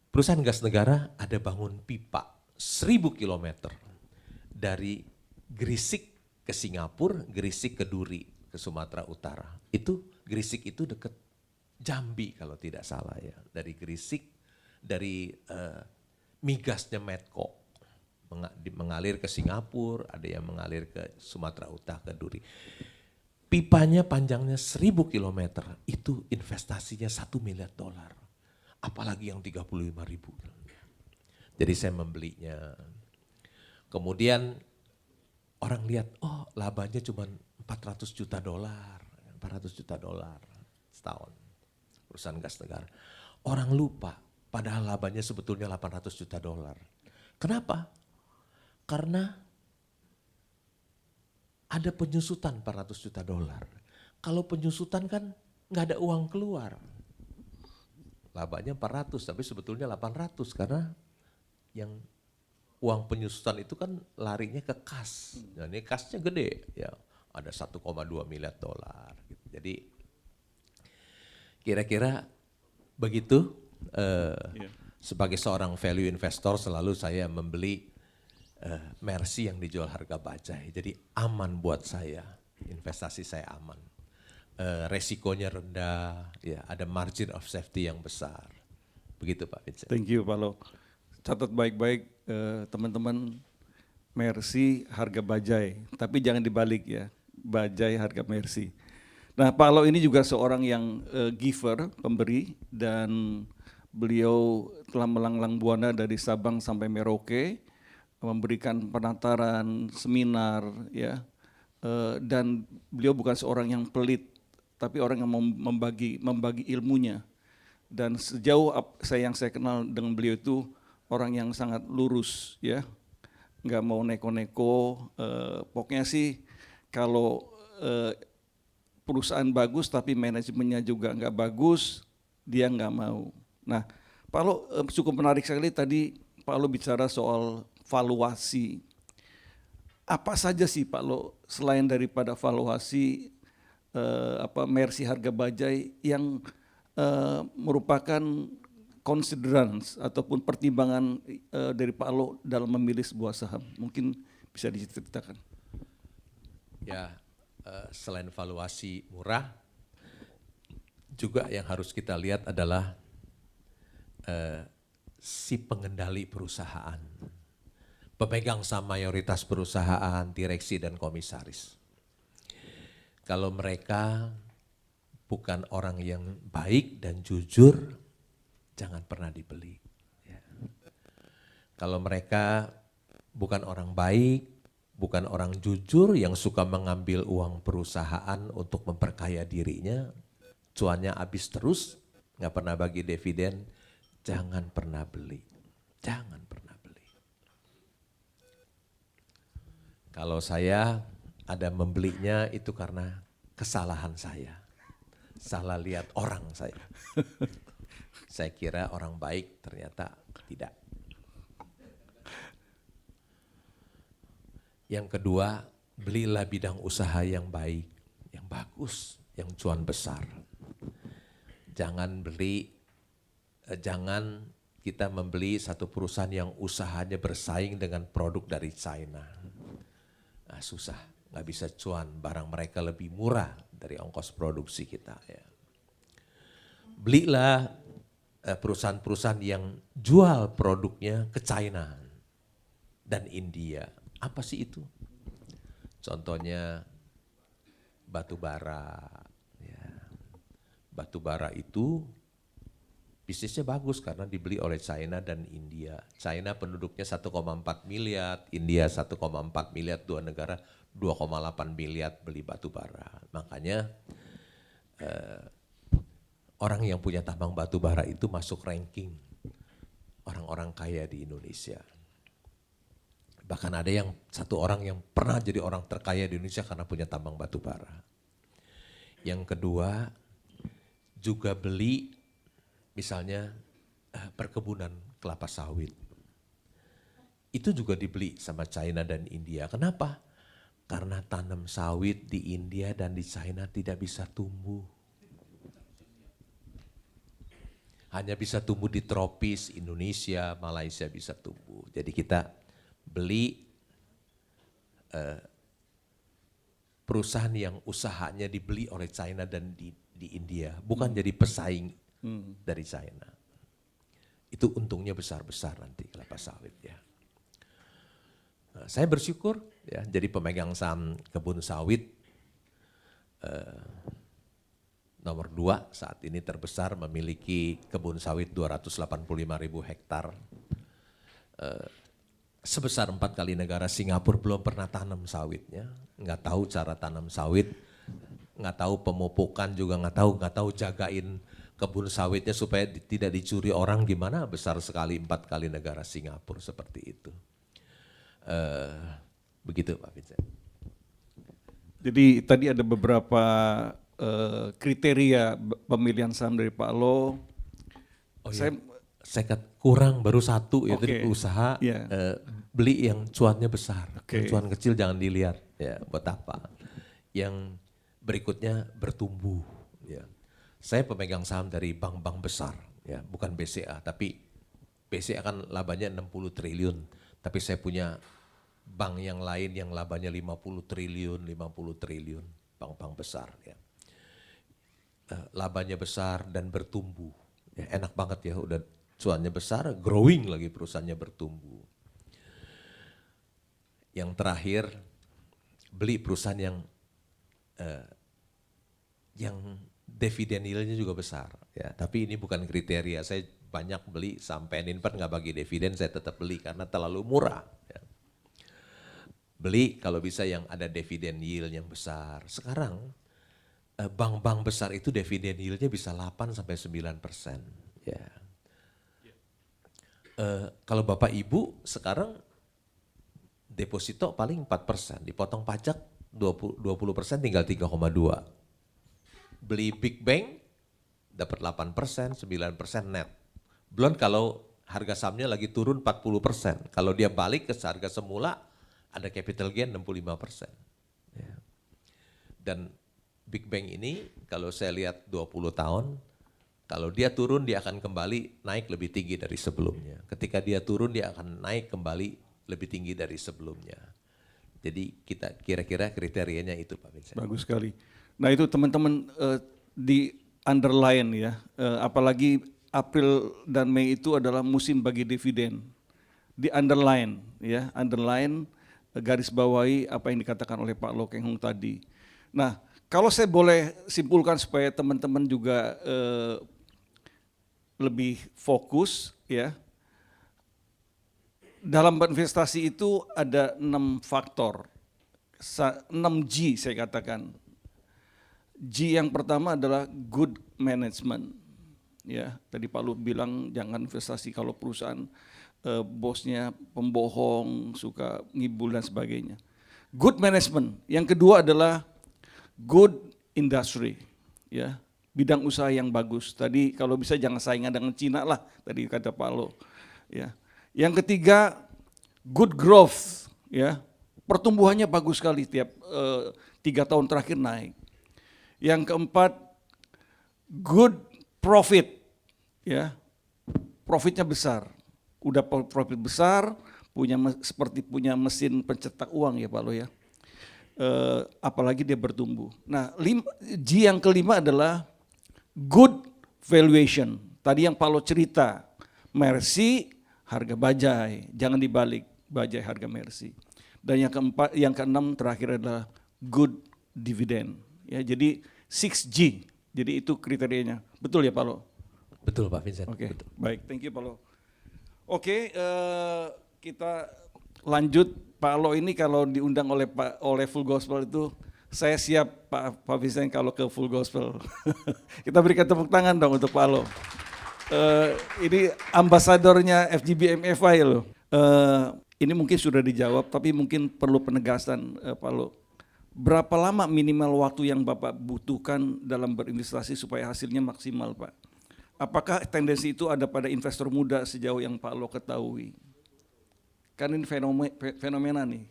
Perusahaan gas negara ada bangun pipa 1.000 kilometer dari Gresik ke Singapura, Gresik ke Duri, ke Sumatera Utara. Itu Gresik itu dekat Jambi kalau tidak salah ya. Dari Gresik, dari migasnya Medco mengalir ke Singapura, ada yang mengalir ke Sumatera Utara, ke Duri. Pipanya panjangnya 1.000 kilometer, itu investasinya $1 miliar. Apalagi yang 35.000. Jadi saya membelinya. Kemudian orang lihat, oh labanya cuma $400 juta, $400 juta setahun. Perusahaan gas negara. Orang lupa, padahal labanya sebetulnya $800 juta. Kenapa? Karena ada penyusutan $400 juta. Kalau penyusutan kan nggak ada uang keluar. Labanya 400 tapi sebetulnya 800 karena yang uang penyusutan itu kan larinya ke kas. Nah ini kasnya gede ya, ada $1,2 miliar. Gitu. Jadi kira-kira begitu. Sebagai seorang value investor selalu saya membeli Mercy yang dijual harga bajai. Jadi aman buat saya, investasi saya aman. Resikonya rendah, ya ada margin of safety yang besar. Begitu Pak Vincent. Thank you Pak Lo. Catat baik-baik teman-teman, Mercy harga bajai, tapi jangan dibalik ya, bajai harga Mercy. Nah Pak Lo ini juga seorang yang giver, pemberi, dan beliau telah melanglang buana dari Sabang sampai Merauke, memberikan penataran, seminar, ya, dan beliau bukan seorang yang pelit, tapi orang yang membagi ilmunya. Dan sejauh yang saya kenal dengan beliau itu orang yang sangat lurus, ya, nggak mau neko-neko. Pokoknya sih kalau perusahaan bagus tapi manajemennya juga nggak bagus, dia nggak mau. Nah, Pak Lo cukup menarik sekali tadi Pak Lo bicara soal valuasi. Apa saja sih Pak Lo selain daripada valuasi Mercy harga bajai yang merupakan considerance ataupun pertimbangan dari Pak Lo dalam memilih sebuah saham? Mungkin bisa diceritakan. Ya, selain valuasi murah, juga yang harus kita lihat adalah si pengendali perusahaan, pemegang saham mayoritas perusahaan, direksi dan komisaris. Kalau mereka bukan orang yang baik dan jujur, jangan pernah dibeli. Ya. Kalau mereka bukan orang baik, bukan orang jujur yang suka mengambil uang perusahaan untuk memperkaya dirinya, cuannya habis terus, nggak pernah bagi dividen, jangan pernah beli. Jangan pernah beli. Kalau saya ada membelinya itu karena kesalahan saya. Salah lihat orang saya. Saya kira orang baik, ternyata tidak. Yang kedua, belilah bidang usaha yang baik, yang bagus, yang cuan besar. Jangan kita membeli satu perusahaan yang usahanya bersaing dengan produk dari China. Nah, susah, nggak bisa cuan, barang mereka lebih murah dari ongkos produksi kita. Ya. Belilah perusahaan-perusahaan yang jual produknya ke China dan India. Apa sih itu? Contohnya batu bara. Ya. Batu bara itu bisnisnya bagus karena dibeli oleh China dan India. China penduduknya 1,4 miliar, India 1,4 miliar, dua negara 2,8 miliar beli batu bara. Makanya orang yang punya tambang batu bara itu masuk ranking orang-orang kaya di Indonesia. Bahkan ada satu orang yang pernah jadi orang terkaya di Indonesia karena punya tambang batu bara. Yang kedua, juga beli misalnya perkebunan kelapa sawit. Itu juga dibeli sama China dan India. Kenapa? Karena tanam sawit di India dan di China tidak bisa tumbuh. Hanya bisa tumbuh di tropis, Indonesia, Malaysia bisa tumbuh. Jadi kita beli perusahaan yang usahanya dibeli oleh China dan di India, bukan jadi pesaing dari China. Itu untungnya besar-besar nanti kelapa sawit ya. Nah, saya bersyukur ya jadi pemegang saham kebun sawit nomor 2 saat ini terbesar, memiliki kebun sawit 285.000 hektar. Sebesar 4 kali negara. Singapura belum pernah tanam sawitnya, nggak tahu cara tanam sawit, nggak tahu pemupukan juga nggak tahu jagain kebun sawitnya supaya tidak dicuri orang gimana, besar sekali 4 kali negara Singapura seperti itu. Begitu Pak Vincent. Jadi tadi ada beberapa kriteria pemilihan saham dari Pak Lo. Oh iya. Saya kurang baru satu ya tadi usaha beli yang cuannya besar, cuan kecil jangan dilihat ya buat apa. Yang berikutnya bertumbuh ya. Saya pemegang saham dari bank-bank besar ya, bukan BCA, tapi BCA kan labanya 60 triliun, tapi saya punya bank yang lain yang labanya 50 triliun, bank-bank besar ya. Labanya besar dan bertumbuh. Ya, enak banget ya, udah cuannya besar, growing lagi perusahaannya bertumbuh. Yang terakhir, beli perusahaan yang dividen yieldnya juga besar. Ya, tapi ini bukan kriteria, saya banyak beli sampai Ninpet nggak bagi dividen, saya tetap beli karena terlalu murah. Ya. Beli kalau bisa yang ada dividen yield yang besar. Sekarang bank-bank besar itu dividen yieldnya bisa 8-9%. Ya. Kalau Bapak Ibu sekarang deposito paling 4%, dipotong pajak 20% tinggal 3,2. Beli big bank dapat 8%, 9% net. Belum kalau harga sahamnya lagi turun 40%. Kalau dia balik ke harga semula ada capital gain 65%. Ya. Dan big bank ini kalau saya lihat 20 tahun, kalau dia turun dia akan kembali naik lebih tinggi dari sebelumnya. Ketika dia turun dia akan naik kembali lebih tinggi dari sebelumnya. Jadi kita kira-kira kriterianya itu Pak Vincent. Bagus sekali. Nah itu teman-teman di underline ya, apalagi April dan Mei itu adalah musim bagi dividen. Di underline ya, underline garis bawahi apa yang dikatakan oleh Pak Lo Keng Hung tadi. Nah kalau saya boleh simpulkan supaya teman-teman juga lebih fokus ya. Dalam berinvestasi itu ada 6 faktor, 6G saya katakan. G yang pertama adalah good management. Ya, tadi Pak Lu bilang jangan investasi kalau perusahaan bosnya pembohong, suka ngibul dan sebagainya. Good management. Yang kedua adalah good industry. Ya, bidang usaha yang bagus. Tadi kalau bisa jangan saingan dengan Cina lah, tadi kata Pak Lo. Ya. Yang ketiga, good growth, ya, pertumbuhannya bagus sekali tiap 3 tahun terakhir naik. Yang keempat, good profit, ya, profitnya besar, udah profit besar, seperti punya mesin pencetak uang ya Pak Lo ya. Apalagi dia bertumbuh. Nah, G yang kelima adalah good valuation. Tadi yang Pak Lo cerita, Mercy harga bajai, jangan dibalik, bajai harga Mercy. Dan yang keenam terakhir adalah good dividend. Ya, jadi 6G. Jadi itu kriterianya. Betul ya Pak Lo? Betul Pak Vincent. Oke, Betul. baik, thank you Pak Lo. Oke, kita lanjut. Pak Lo ini kalau diundang oleh Full Gospel itu, saya siap Pak Vincent kalau ke Full Gospel. Kita berikan tepuk tangan dong untuk Pak Lo. Ini ambasadornya FGBMFI loh. Ini mungkin sudah dijawab, tapi mungkin perlu penegasan Pak Lo. Berapa lama minimal waktu yang Bapak butuhkan dalam berinvestasi supaya hasilnya maksimal Pak? Apakah tendensi itu ada pada investor muda sejauh yang Pak Lo ketahui? Kan ini fenomena nih.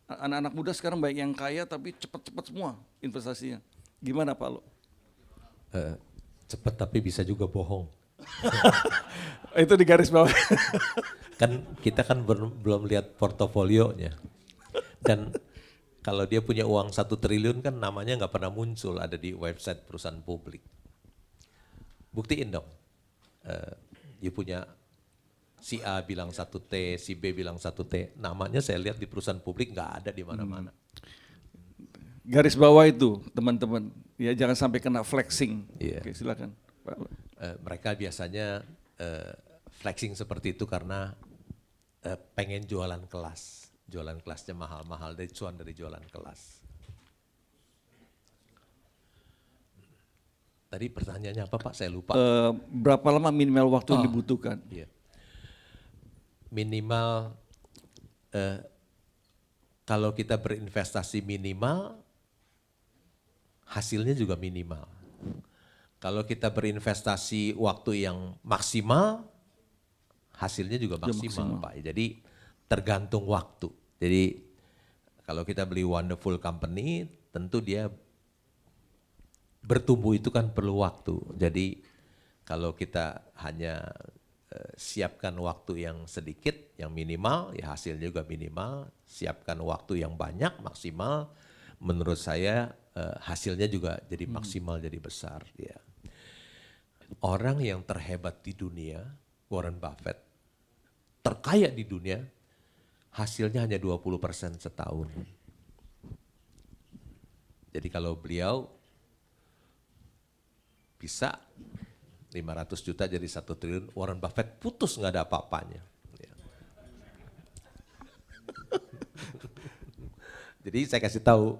Anak-anak muda sekarang banyak yang kaya tapi cepat-cepat semua investasinya. Gimana Pak Lo? Cepat tapi bisa juga bohong. Itu di garis bawah. Kan kita kan belum lihat portofolionya. Dan kalau dia punya uang 1 triliun kan namanya nggak pernah muncul ada di website perusahaan publik. Buktiin dong. Dia punya si A bilang 1T, si B bilang 1T. Namanya saya lihat di perusahaan publik nggak ada di mana-mana. Garis bawah itu teman-teman. Ya jangan sampai kena flexing. Iya. Oke, silakan Pak Lo. Mereka biasanya flexing seperti itu karena pengen jualan kelas. Jualan kelasnya mahal-mahal, dari cuan dari jualan kelas. Tadi pertanyaannya apa Pak? Saya lupa. Berapa lama minimal waktu yang dibutuhkan? Iya. Minimal, kalau kita berinvestasi minimal, hasilnya juga minimal. Kalau kita berinvestasi waktu yang maksimal, hasilnya juga maksimal Pak. Jadi tergantung waktu. Jadi kalau kita beli wonderful company, tentu dia bertumbuh itu kan perlu waktu. Jadi kalau kita hanya siapkan waktu yang sedikit, yang minimal, ya hasilnya juga minimal. Siapkan waktu yang banyak, maksimal, menurut saya hasilnya juga jadi maksimal, jadi besar. Ya. Orang yang terhebat di dunia, Warren Buffett, terkaya di dunia, hasilnya hanya 20% setahun. Jadi kalau beliau bisa 500 juta jadi 1 triliun, Warren Buffett putus nggak ada apa-apanya. Ya. Jadi saya kasih tahu,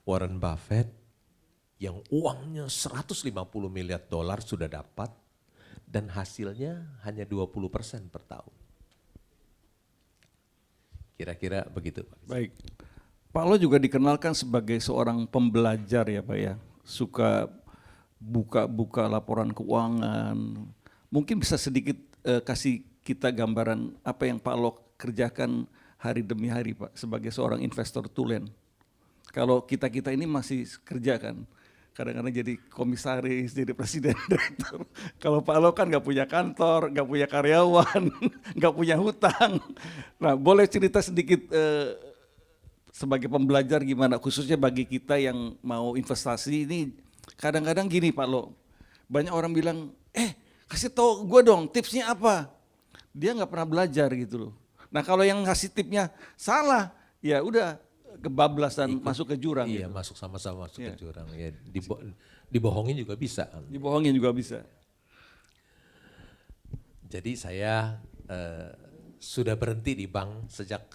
Warren Buffett yang uangnya 150 miliar dolar sudah dapat dan hasilnya hanya 20% per tahun. Kira-kira begitu. Baik. Pak Lo juga dikenalkan sebagai seorang pembelajar ya Pak ya. Suka buka-buka laporan keuangan. Mungkin bisa sedikit kasih kita gambaran apa yang Pak Lo kerjakan hari demi hari Pak sebagai seorang investor tulen. Kalau kita-kita ini masih kerja kan. Kadang-kadang jadi komisaris, jadi presiden, direktur. Kalau Pak Lo kan nggak punya kantor, nggak punya karyawan, nggak punya hutang. Nah, boleh cerita sedikit sebagai pembelajar gimana, khususnya bagi kita yang mau investasi ini. Kadang-kadang gini Pak Lo, banyak orang bilang, kasih tahu gue dong tipsnya apa. Dia nggak pernah belajar gitu loh. Nah kalau yang ngasih tipsnya salah, ya udah kebablasan masuk ke jurang. Iya, gitu. masuk sama-sama masuk ke jurang. Ya, dibohongin juga bisa. Dibohongin juga bisa. Jadi saya sudah berhenti di bank sejak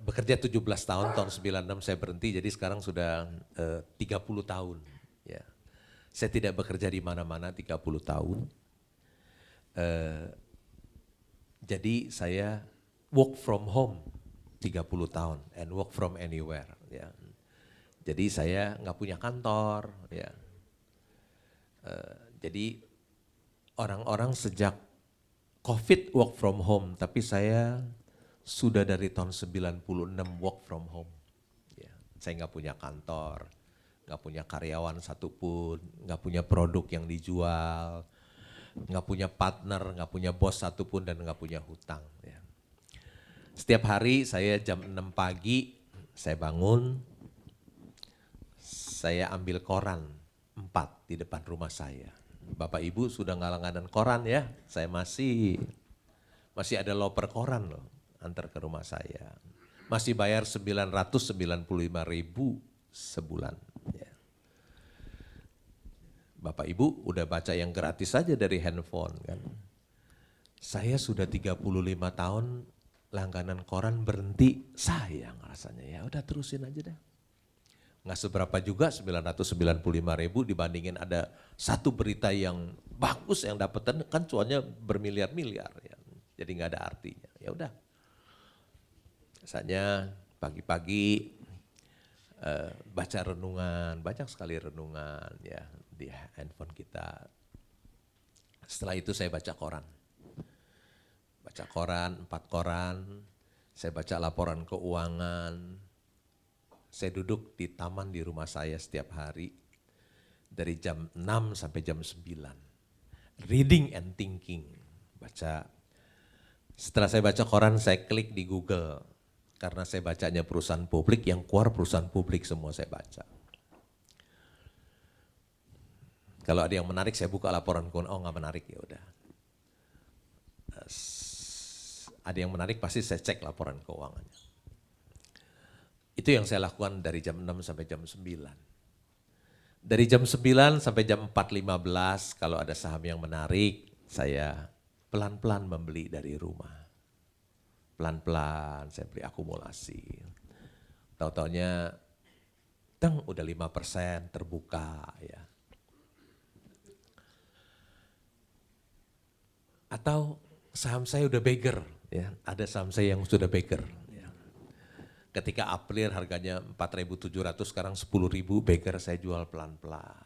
bekerja 17 tahun, tahun 96 saya berhenti, jadi sekarang sudah 30 tahun. Ya. Saya tidak bekerja di mana-mana 30 tahun. Jadi saya work from home 30 tahun and work from anywhere. Ya. Jadi saya nggak punya kantor, ya. Jadi orang-orang sejak COVID work from home, tapi saya sudah dari tahun 96 work from home. Ya, saya nggak punya kantor, nggak punya karyawan satupun, nggak punya produk yang dijual, nggak punya partner, nggak punya bos satupun, dan nggak punya hutang. Ya. Setiap hari saya jam 6 pagi, saya bangun, saya ambil koran 4 di depan rumah saya. Bapak Ibu sudah nggak langganan koran ya, saya masih ada loper koran loh, antar ke rumah saya. Masih bayar 995.000 sebulan. Ya. Bapak Ibu udah baca yang gratis saja dari handphone kan. Saya sudah 35 tahun langganan koran berhenti, sayang rasanya ya udah terusin aja deh. Nggak seberapa juga 995.000 dibandingin ada satu berita yang bagus yang dapetan kan cuannya bermiliar-miliar ya. Jadi nggak ada artinya. Ya udah. Misalnya pagi-pagi baca renungan, banyak sekali renungan ya di handphone kita. Setelah itu saya baca koran. Baca koran, 4 koran, saya baca laporan keuangan. Saya duduk di taman di rumah saya setiap hari dari jam 6 sampai jam 9. Reading and thinking, baca. Setelah saya baca koran, saya klik di Google. Karena saya bacanya perusahaan publik, yang keluar perusahaan publik semua saya baca. Kalau ada yang menarik, saya buka laporan keuangan, oh nggak menarik ya udah. Ada yang menarik pasti saya cek laporan keuangannya. Itu yang saya lakukan dari jam 6 sampai jam 9. Dari jam 9 sampai jam 4.15 kalau ada saham yang menarik, saya pelan-pelan membeli dari rumah. Pelan-pelan saya beli akumulasi. Tahu-taunya udah 5% terbuka ya. Atau saham saya udah beggar ya, ada saham saya yang sudah beggar. Ketika April harganya 4.700 sekarang 10.000, beggar saya jual pelan-pelan.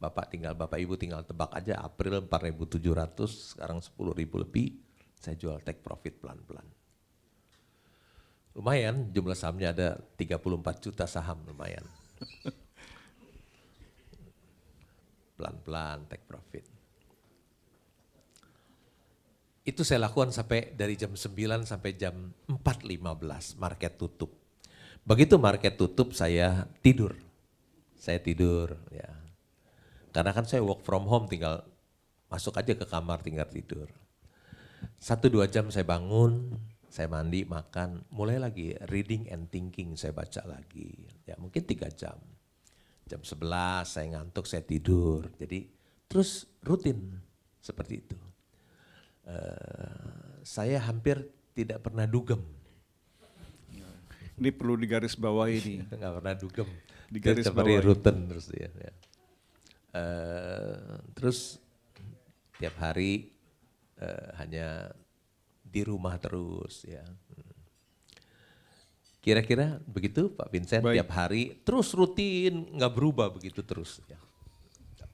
Bapak Ibu tinggal tebak aja April 4.700 sekarang 10.000 lebih, saya jual take profit pelan-pelan. Lumayan jumlah sahamnya ada 34 juta saham, lumayan. Pelan-pelan take profit. Itu saya lakukan sampai dari jam 9 sampai jam 4.15 market tutup. Begitu market tutup saya tidur. Saya tidur ya. Karena kan saya work from home, tinggal masuk aja ke kamar tinggal tidur. 1-2 jam saya bangun, saya mandi, makan, mulai lagi reading and thinking saya baca lagi. Ya mungkin 3 jam. Jam 11 saya ngantuk, saya tidur. Jadi terus rutin seperti itu. Saya hampir tidak pernah dugem. Ini perlu digaris bawahi nih. Nggak pernah dugem. Digaris seperti bawahi. rutin terus ya. Terus tiap hari hanya di rumah terus ya. Kira-kira begitu Pak Vincent. Baik. Tiap hari terus rutin, nggak berubah begitu terus ya.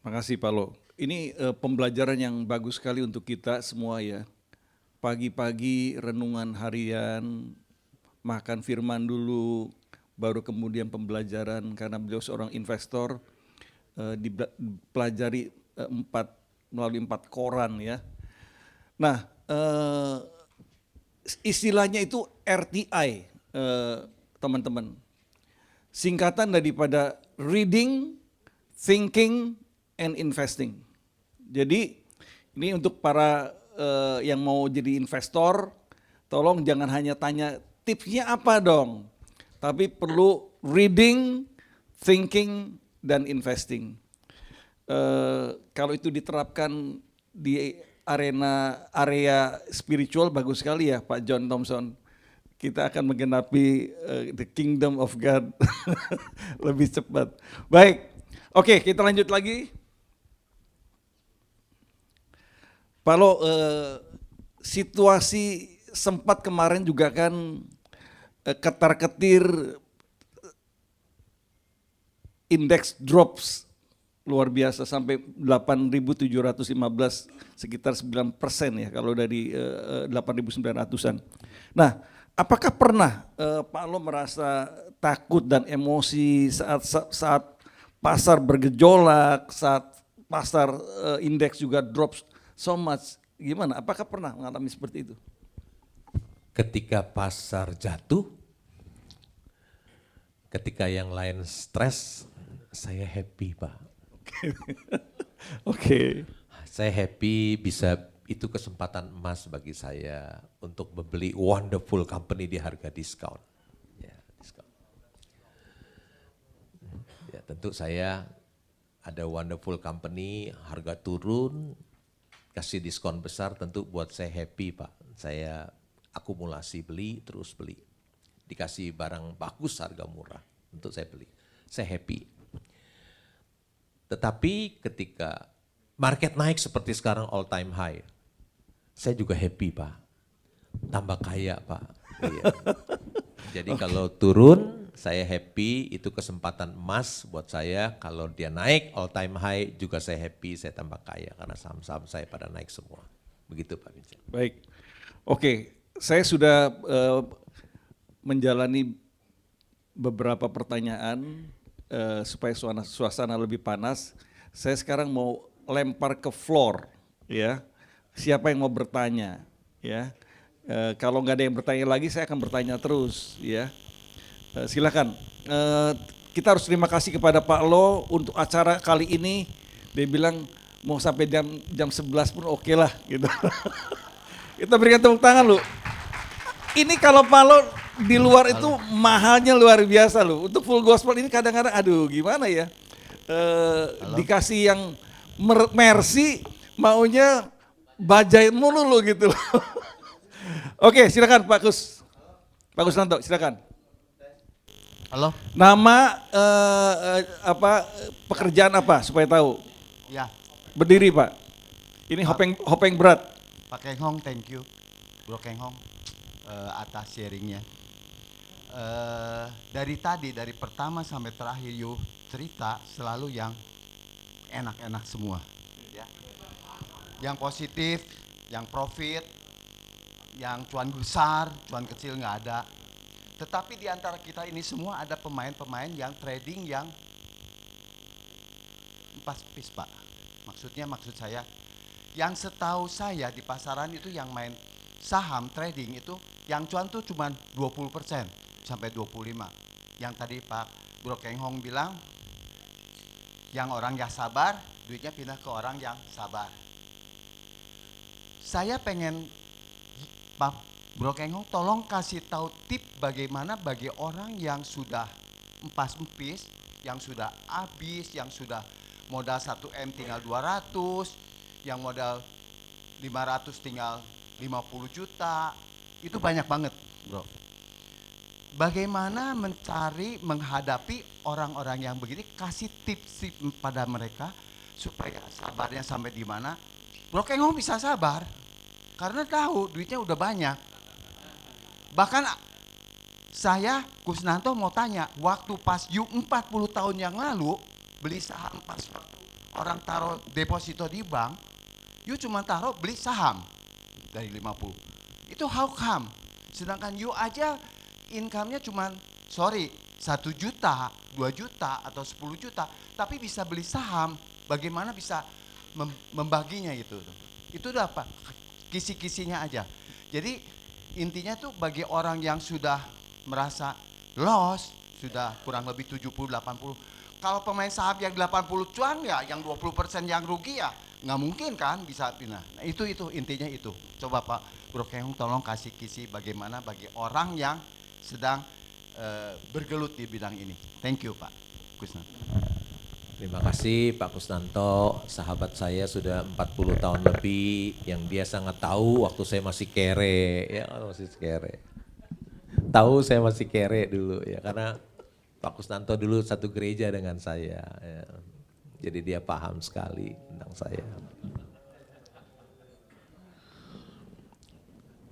Makasih Pak Lo. Ini pembelajaran yang bagus sekali untuk kita semua ya. Pagi-pagi renungan harian, makan firman dulu, baru kemudian pembelajaran karena beliau seorang investor, dipelajari melalui 4 koran ya. Nah istilahnya itu RTI teman-teman. Singkatan daripada reading, thinking, and investing. Jadi ini untuk para yang mau jadi investor, tolong jangan hanya tanya tipsnya apa dong, tapi perlu reading, thinking, dan investing. Kalau itu diterapkan di area spiritual bagus sekali ya Pak John Thompson. Kita akan menggenapi the kingdom of God lebih cepat. Baik, oke kita lanjut lagi. Pak Lo, situasi sempat kemarin juga kan ketar-ketir indeks drops luar biasa sampai 8.715, sekitar 9% ya kalau dari 8.900-an. Nah, apakah pernah Pak Lo merasa takut dan emosi saat pasar bergejolak, saat pasar indeks juga drop so much? Gimana? Apakah pernah mengalami seperti itu? Ketika pasar jatuh, ketika yang lain stres, saya happy Pak. Oke. Saya happy bisa itu kesempatan emas bagi saya untuk membeli wonderful company di harga diskon. Ya, diskon. Ya, tentu saya ada wonderful company, harga turun, kasih diskon besar, tentu buat saya happy Pak. Saya akumulasi beli, terus beli. Dikasih barang bagus, harga murah, tentu saya beli. Saya happy. Tetapi ketika market naik seperti sekarang all time high, saya juga happy Pak, tambah kaya Pak. Iya. Jadi kalau turun saya happy, itu kesempatan emas buat saya. Kalau dia naik all time high juga saya happy, saya tambah kaya karena saham-saham saya pada naik semua. Begitu Pak Vincent. Baik, oke, saya sudah menjalani beberapa pertanyaan supaya suasana lebih panas. Saya sekarang mau lempar ke floor, ya. Siapa yang mau bertanya, ya? Kalau nggak ada yang bertanya lagi, saya akan bertanya terus, ya. Silakan. Kita harus terima kasih kepada Pak Lo untuk acara kali ini. Dia bilang mau sampai jam 11 pun oke lah, gitu. Kita berikan tepuk tangan lu. Ini kalau Pak Lo di luar itu mahalnya luar biasa loh. Untuk full gospel ini kadang-kadang aduh gimana ya. Dikasih yang mercy maunya bajai mulu lo gitu loh. Oke, silakan Pak Kus. Pak Kusnanto, silakan. Halo. Nama pekerjaan apa supaya tahu? Ya, Berdiri Pak. Ini Hopeng berat. Pak Keng Hong, thank you. Bro Keng Hong atas sharingnya. Dari pertama sampai terakhir you cerita selalu yang enak-enak semua. Ya. Yang positif, yang profit, yang cuan besar, cuan kecil nggak ada. Tetapi di antara kita ini semua ada pemain-pemain yang trading yang pas pis Pak. Maksud saya, yang setahu saya di pasaran itu yang main saham trading itu yang cuan tuh cuma 20% sampai 25%. Yang tadi Pak Bro Keng Hong bilang, yang orang yang sabar, duitnya pindah ke orang yang sabar. Saya pengen Pak Bro Keng Hong tolong kasih tahu tip bagaimana bagi orang yang sudah empas-empis, yang sudah habis, yang sudah modal 1M tinggal 200, yang modal 500 tinggal 50 juta, itu banyak banget bro. Bagaimana menghadapi orang-orang yang begini, kasih tips pada mereka supaya sabarnya sampai di mana. Bro Keng Hong bisa sabar karena tahu duitnya udah banyak. Bahkan saya Kusnanto mau tanya, waktu pas you 40 tahun yang lalu beli saham pas waktu orang taruh deposito di bank, you cuma taruh beli saham dari 50. Itu how come? Sedangkan you aja income-nya cuma 1 juta, 2 juta atau 10 juta, tapi bisa beli saham. Bagaimana bisa membaginya itu? Itu udah apa? Kisi-kisinya aja. Jadi intinya tuh bagi orang yang sudah merasa loss, sudah kurang lebih 70-80. Kalau pemain saham yang 80 cuan ya, yang 20% yang rugi ya, nggak mungkin kan bisa pindah. Nah, itu intinya itu. Coba Pak Bro Keng Hong tolong kasih kisi bagaimana bagi orang yang sedang bergelut di bidang ini. Thank you Pak Kusnanto. Terima kasih Pak Kusnanto, sahabat saya sudah 40 tahun lebih, yang dia sangat tahu waktu saya masih kere, ya masih kere. Tahu saya masih kere dulu ya, karena Pak Kusnanto dulu satu gereja dengan saya, ya. Jadi dia paham sekali tentang saya.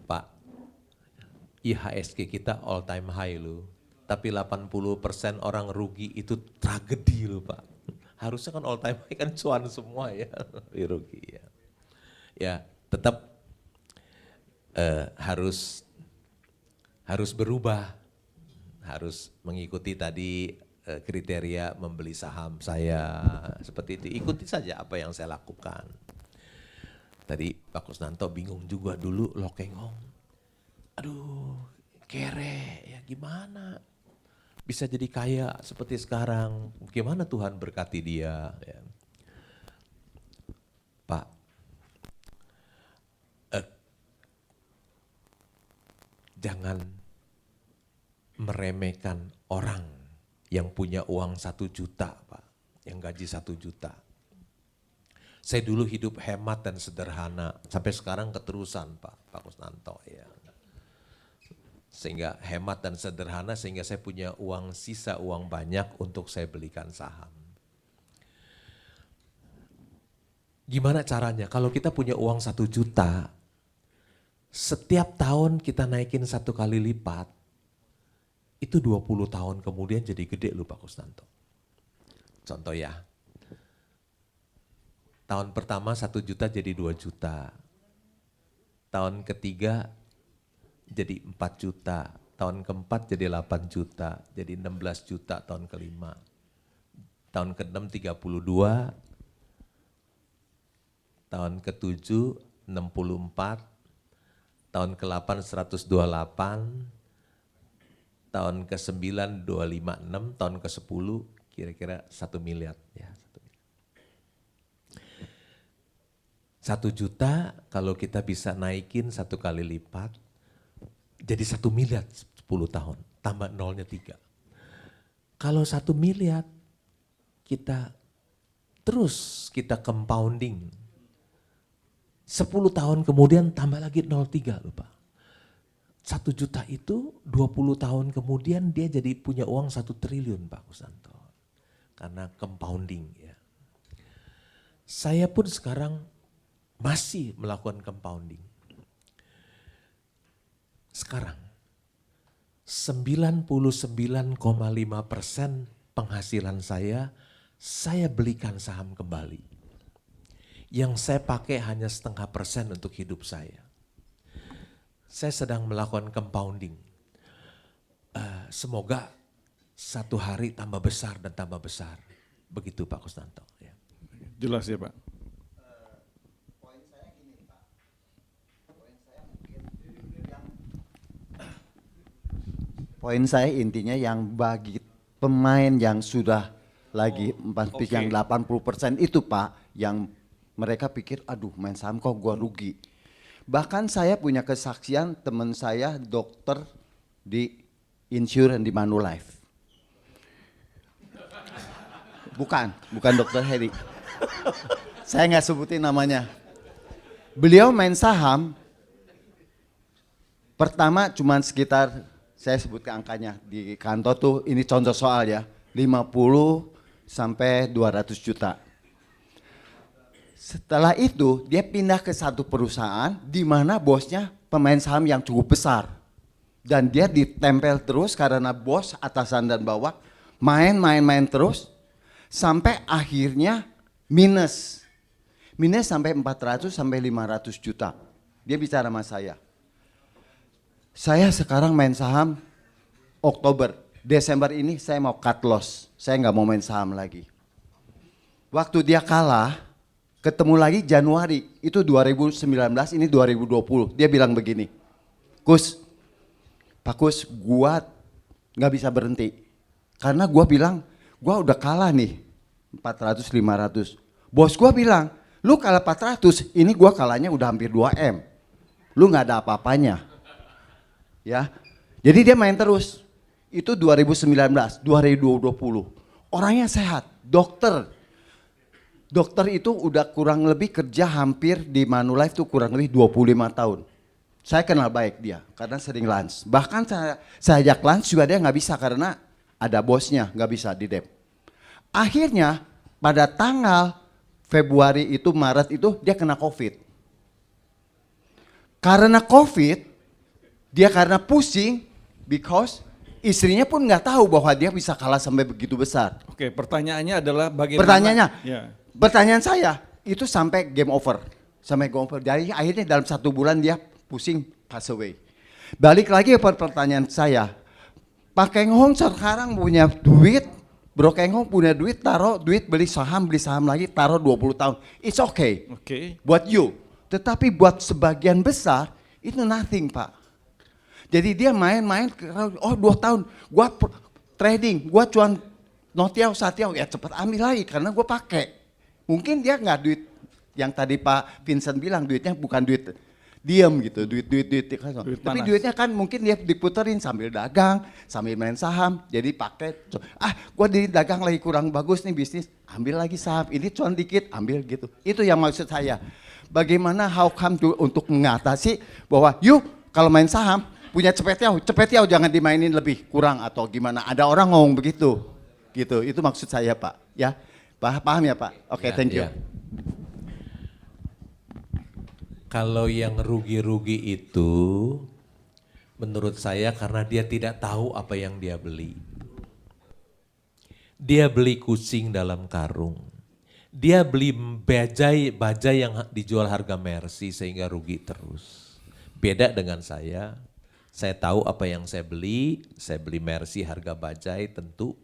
Pak, IHSG kita all time high loh, tapi 80% orang rugi itu tragedi loh Pak. Harusnya kan all time high kan cuan semua ya, rugi ya. Ya tetap harus berubah, harus mengikuti tadi kriteria membeli saham saya seperti itu. Ikuti saja apa yang saya lakukan. Tadi Pak Kusnanto bingung juga dulu Lokengong. Aduh, kere ya gimana? Bisa jadi kaya seperti sekarang. Gimana Tuhan berkati dia? Ya. Pak, jangan meremehkan orang yang punya uang 1 juta, Pak, yang gaji 1 juta. Saya dulu hidup hemat dan sederhana, sampai sekarang keterusan Pak Kusnanto ya. Sehingga hemat dan sederhana sehingga saya punya uang sisa, uang banyak untuk saya belikan saham. Gimana caranya? Kalau kita punya uang 1 juta, setiap tahun kita naikin 1 kali lipat, itu 20 tahun kemudian jadi gede loh Pak Kusnanto. Contoh ya, tahun pertama 1 juta jadi 2 juta, tahun ketiga jadi 4 juta, tahun keempat jadi 8 juta, jadi 16 juta tahun kelima, tahun ke-6 32, tahun ke-7 64, tahun ke-8 128, tahun ke-9 256, tahun ke-10 kira-kira 1 miliar ya. 1 juta kalau kita bisa naikin 1 kali lipat jadi 1 miliar 10 tahun, tambah nolnya 3. Kalau 1 miliar kita terus kita compounding, 10 tahun kemudian tambah lagi 0,3 lupa. 1 juta itu 20 tahun kemudian dia jadi punya uang 1 triliun Pak Kusnanto. Karena compounding ya. Saya pun sekarang masih melakukan compounding. Sekarang 99,5% penghasilan saya belikan saham kembali. Yang saya pakai hanya 0,5% untuk hidup saya. Saya sedang melakukan compounding. Semoga satu hari tambah besar dan tambah besar. Begitu Pak Kusnanto. Ya. Jelas ya Pak. Poin saya gini Pak. Poin saya intinya yang bagi pemain yang sudah lagi yang 80% itu Pak, yang mereka pikir aduh main saham kok gua rugi. Bahkan saya punya kesaksian teman saya dokter di insurance di Manulife. Bukan dokter Heri. Saya nggak sebutin namanya. Beliau main saham, pertama cuman sekitar, saya sebutkan angkanya di kantor tuh, ini contoh soal ya, 50 sampai 200 juta. Setelah itu dia pindah ke satu perusahaan di mana bosnya pemain saham yang cukup besar. Dan dia ditempel terus karena bos atasan dan bawah main terus sampai akhirnya minus. Minus sampai 400 sampai 500 juta. Dia bicara sama saya. Saya sekarang main saham Oktober, Desember ini saya mau cut loss. Saya nggak mau main saham lagi. Waktu dia kalah, ketemu lagi Januari, itu 2019, ini 2020. Dia bilang begini, Pak Kus, gua nggak bisa berhenti. Karena gua bilang, gua udah kalah nih, 400, 500. Bos gua bilang, lu kalah 400, ini gua kalahnya udah hampir 2M. Lu nggak ada apa-apanya. Ya, jadi dia main terus. Itu 2019, 2020. Orangnya sehat, dokter itu udah kurang lebih kerja hampir di Manulife tuh kurang lebih 25 tahun. Saya kenal baik dia karena sering lunch. Bahkan saya ajak lunch juga dia nggak bisa karena ada bosnya, nggak bisa di dep. Akhirnya pada tanggal Februari itu, Maret itu dia kena COVID. Karena COVID, dia karena pusing because istrinya pun nggak tahu bahwa dia bisa kalah sampai begitu besar. Oke, pertanyaannya adalah bagaimana? Pertanyaannya, Ya. pertanyaan saya itu sampai game over, Jadi akhirnya dalam 1 bulan dia pusing pass away. Balik lagi ke pertanyaan saya, Pak Keng Hong sekarang punya duit, Bro Keng Hong punya duit, taruh duit beli saham lagi, taruh 20 tahun. It's okay. Oke. Buat you. Tetapi buat sebagian besar itu nothing, Pak. Jadi dia main-main, 2 tahun, gua trading, gua cuan notiau satiau, ya cepet ambil lagi karena gua pakai. Mungkin dia nggak duit yang tadi Pak Vincent bilang, duitnya bukan duit diam gitu, duit. Tapi panas. duitnya kan mungkin dia diputerin sambil dagang, sambil main saham, jadi pakai. Gua di dagang lagi kurang bagus nih bisnis, ambil lagi saham, ini cuan dikit, ambil gitu. Itu yang maksud saya. Bagaimana how come untuk mengatasi bahwa kalau main saham, punya cepet jangan dimainin lebih kurang atau gimana. Ada orang ngomong begitu. Gitu. Itu maksud saya, Pak. Ya. Paham ya, Pak? Oke, thank you. Ya. Kalau yang rugi-rugi itu menurut saya karena dia tidak tahu apa yang dia beli. Dia beli kucing dalam karung. Dia beli bajai yang dijual harga Mercy sehingga rugi terus. Beda dengan saya tahu apa yang saya beli Mercy harga bajai tentu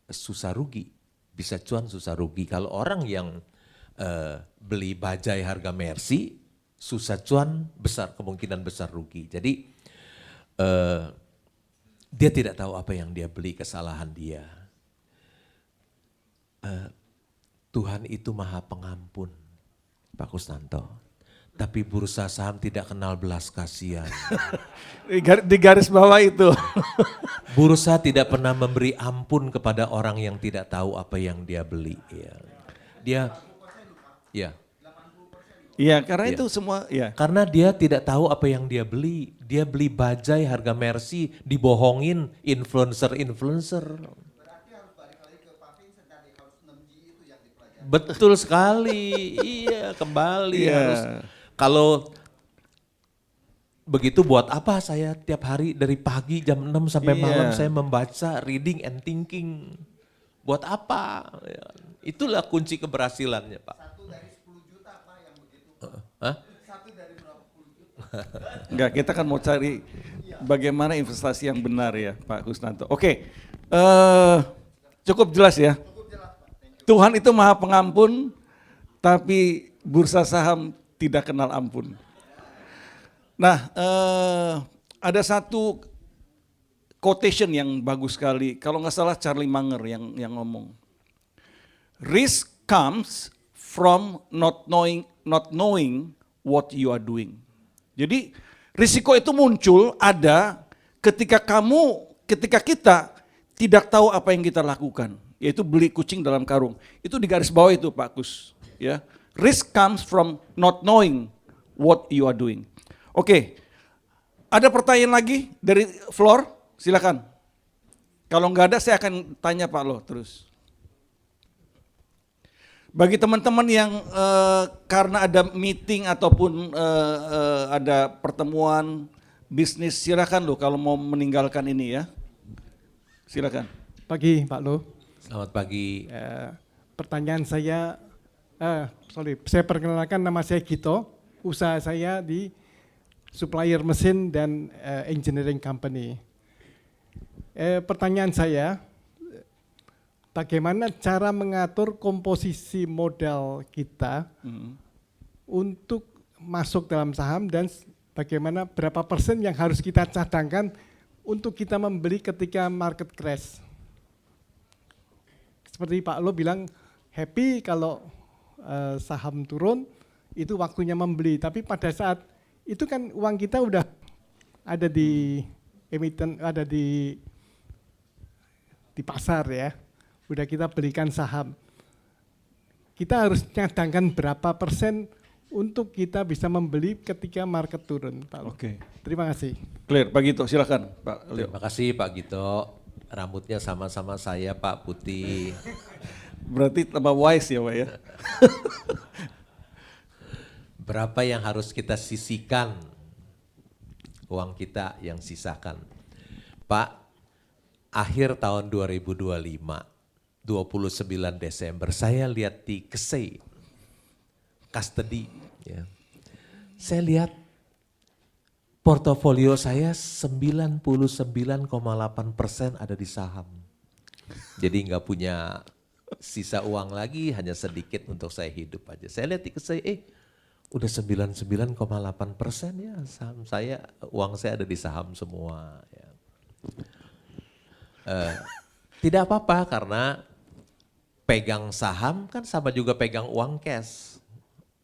susah rugi. Bisa cuan susah rugi. Kalau orang yang beli bajai harga Mercy, susah cuan kemungkinan besar rugi. Jadi dia tidak tahu apa yang dia beli, kesalahan dia. Tuhan itu Maha Pengampun, Pak Kusnanto. Tapi bursa saham tidak kenal belas kasihan. Di garis bawah itu. Bursa tidak pernah memberi ampun kepada orang yang tidak tahu apa yang dia beli. Iya, karena itu semua, ya. Karena dia tidak tahu apa yang dia beli. Dia beli bajai harga Mercy, dibohongin influencer. Betul sekali, iya kembali harus. Kalau begitu buat apa saya tiap hari dari pagi jam 6 sampai malam saya membaca reading and thinking. Buat apa? Itulah kunci keberhasilannya, Pak. 1 dari 10 juta, Pak, yang begitu. Hah? 1 dari berapa puluh juta? Enggak, kita kan mau cari bagaimana investasi yang benar ya, Pak Kusnanto. Oke, cukup jelas ya. Tuhan itu Maha Pengampun, tapi bursa saham tidak kenal ampun. Nah, ada satu quotation yang bagus sekali, kalau nggak salah Charlie Munger yang ngomong. Risk comes from not knowing what you are doing. Jadi risiko itu muncul ada ketika kita tidak tahu apa yang kita lakukan. Yaitu beli kucing dalam karung. Itu di garis bawah itu Pak Kus. Ya. Risk comes from not knowing what you are doing. Oke, ada pertanyaan lagi dari floor? Silakan. Kalau nggak ada saya akan tanya Pak Lo terus. Bagi teman-teman yang karena ada meeting ataupun ada pertemuan bisnis, silakan lo kalau mau meninggalkan ini ya. Silakan. Pagi Pak Lo. Selamat pagi. Pertanyaan saya, saya perkenalkan nama saya Gito, usaha saya di supplier mesin dan engineering company. Pertanyaan saya, bagaimana cara mengatur komposisi modal kita untuk masuk dalam saham dan bagaimana berapa persen yang harus kita cadangkan untuk kita membeli ketika market crash? Seperti Pak Lo bilang happy kalau saham turun itu waktunya membeli, tapi pada saat itu kan uang kita udah ada di emiten, ada di pasar ya, udah kita belikan saham. Kita harus cadangkan berapa persen untuk kita bisa membeli ketika market turun, Pak Lo. Oke. Terima kasih. Clear, Pak Gito, silakan Pak Leo. Terima kasih Pak Gito. Rambutnya sama-sama saya Pak, putih. Berarti tambah wise ya Pak ya. Berapa yang harus kita sisihkan? Uang kita yang sisakan. Pak, akhir tahun 2025, 29 Desember, saya lihat di Kesei, custody. Ya. Saya lihat portofolio saya 99,8% ada di saham. Jadi nggak punya sisa uang lagi, hanya sedikit untuk saya hidup aja. Saya lihat di Kesei, udah 99,8% ya saham saya, uang saya ada di saham semua. Ya. Tidak apa-apa karena pegang saham kan sama juga pegang uang cash.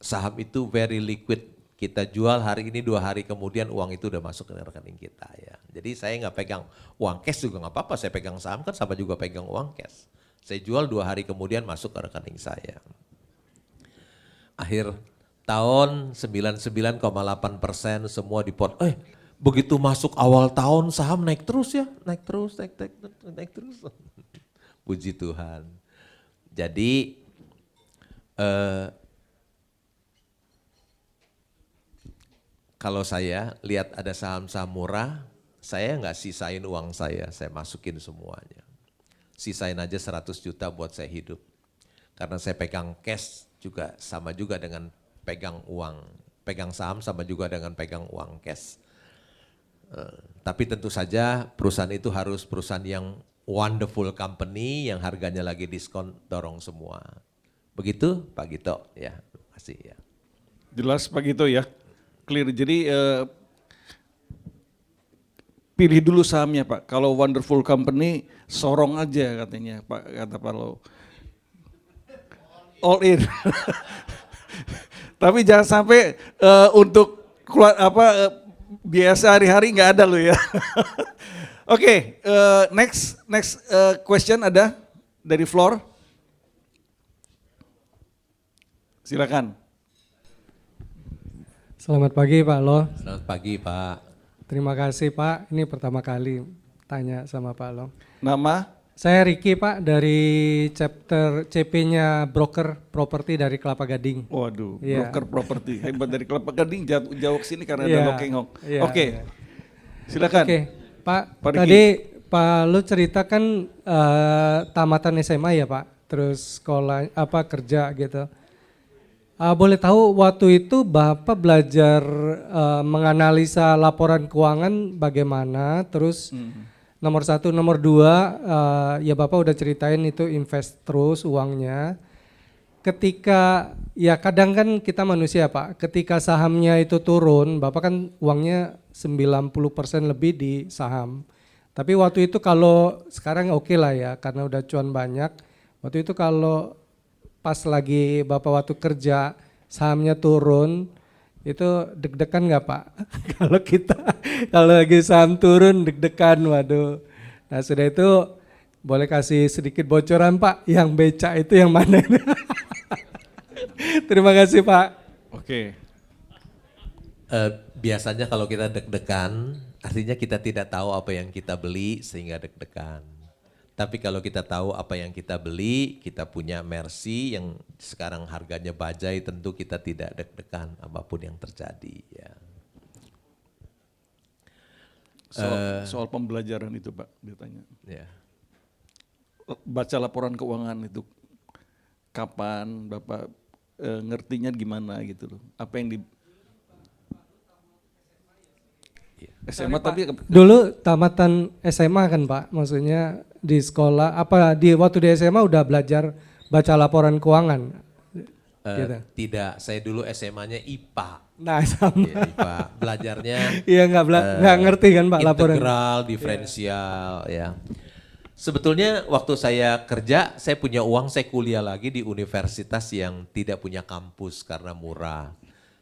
Saham itu very liquid. Kita jual hari ini 2 hari kemudian uang itu udah masuk ke rekening kita ya. Jadi saya nggak pegang uang cash juga nggak apa-apa. Saya pegang saham kan sama juga pegang uang cash. Saya jual 2 hari kemudian masuk ke rekening saya. Akhir tahun 99,8% semua dipot. Begitu masuk awal tahun saham naik terus ya, naik terus. Puji Tuhan. Jadi kalau saya lihat ada saham-saham murah, saya nggak sisain uang saya masukin semuanya. Sisain aja 100 juta buat saya hidup. Karena saya pegang cash juga sama juga dengan pegang uang. Pegang saham sama juga dengan pegang uang cash. Tapi tentu saja perusahaan itu harus perusahaan yang wonderful company yang harganya lagi diskon, dorong semua. Begitu Pak Gito ya, terima kasih ya. Jelas Pak Gito ya, clear. Jadi pilih dulu sahamnya Pak. Kalau wonderful company sorong aja katanya Pak, kata Pak Lo. All in. Tapi jangan sampai untuk keluar biaya sehari-hari nggak ada loh ya. Oke, next question ada dari floor. Silakan. Selamat pagi Pak Lo. Selamat pagi Pak. Terima kasih Pak, ini pertama kali tanya sama Pak Lo. Nama? Saya Ricky Pak dari chapter CP-nya broker properti dari Kelapa Gading. Waduh, Iya. broker properti. Hebat, dari Kelapa Gading jauh ke sini karena ada Iya, Lokeng Hong. iya, Oke, iya. silakan. Oke, Pak, Pak Ricky. tadi Pak Lo ceritakan tamatan SMA ya Pak, terus sekolah kerja gitu. Boleh tahu waktu itu Bapak belajar menganalisa laporan keuangan bagaimana, terus nomor 1, nomor 2 ya Bapak udah ceritain itu invest terus uangnya. Ketika ya kadang kan kita manusia Pak, ketika sahamnya itu turun, Bapak kan uangnya 90% lebih di saham. Tapi waktu itu kalau sekarang oke lah ya karena udah cuan banyak. Waktu itu kalau pas lagi Bapak waktu kerja sahamnya turun, itu deg-degan nggak Pak? kalau lagi saham turun deg-degan, waduh. Nah sudah itu boleh kasih sedikit bocoran Pak, yang beca itu yang mana? Terima kasih Pak. Oke. Biasanya kalau kita deg-degan, artinya kita tidak tahu apa yang kita beli sehingga deg-degan. Tapi kalau kita tahu apa yang kita beli, kita punya Mercy yang sekarang harganya bajai, tentu kita tidak deg-degan apapun yang terjadi. Ya. Soal pembelajaran itu Pak, ditanya. Ya. Baca laporan keuangan itu kapan Bapak ngertinya gimana gitu loh. Apa yang di SMA tapi Dulu tamatan SMA kan Pak, maksudnya di sekolah waktu di SMA udah belajar baca laporan keuangan. Gitu. Tidak, saya dulu SMA-nya IPA. Nah sama. Ya, IPA. Belajarnya Iya nggak ngerti kan Pak laporan. integral, diferensial ya. Sebetulnya waktu saya kerja, saya punya uang, saya kuliah lagi di universitas yang tidak punya kampus karena murah.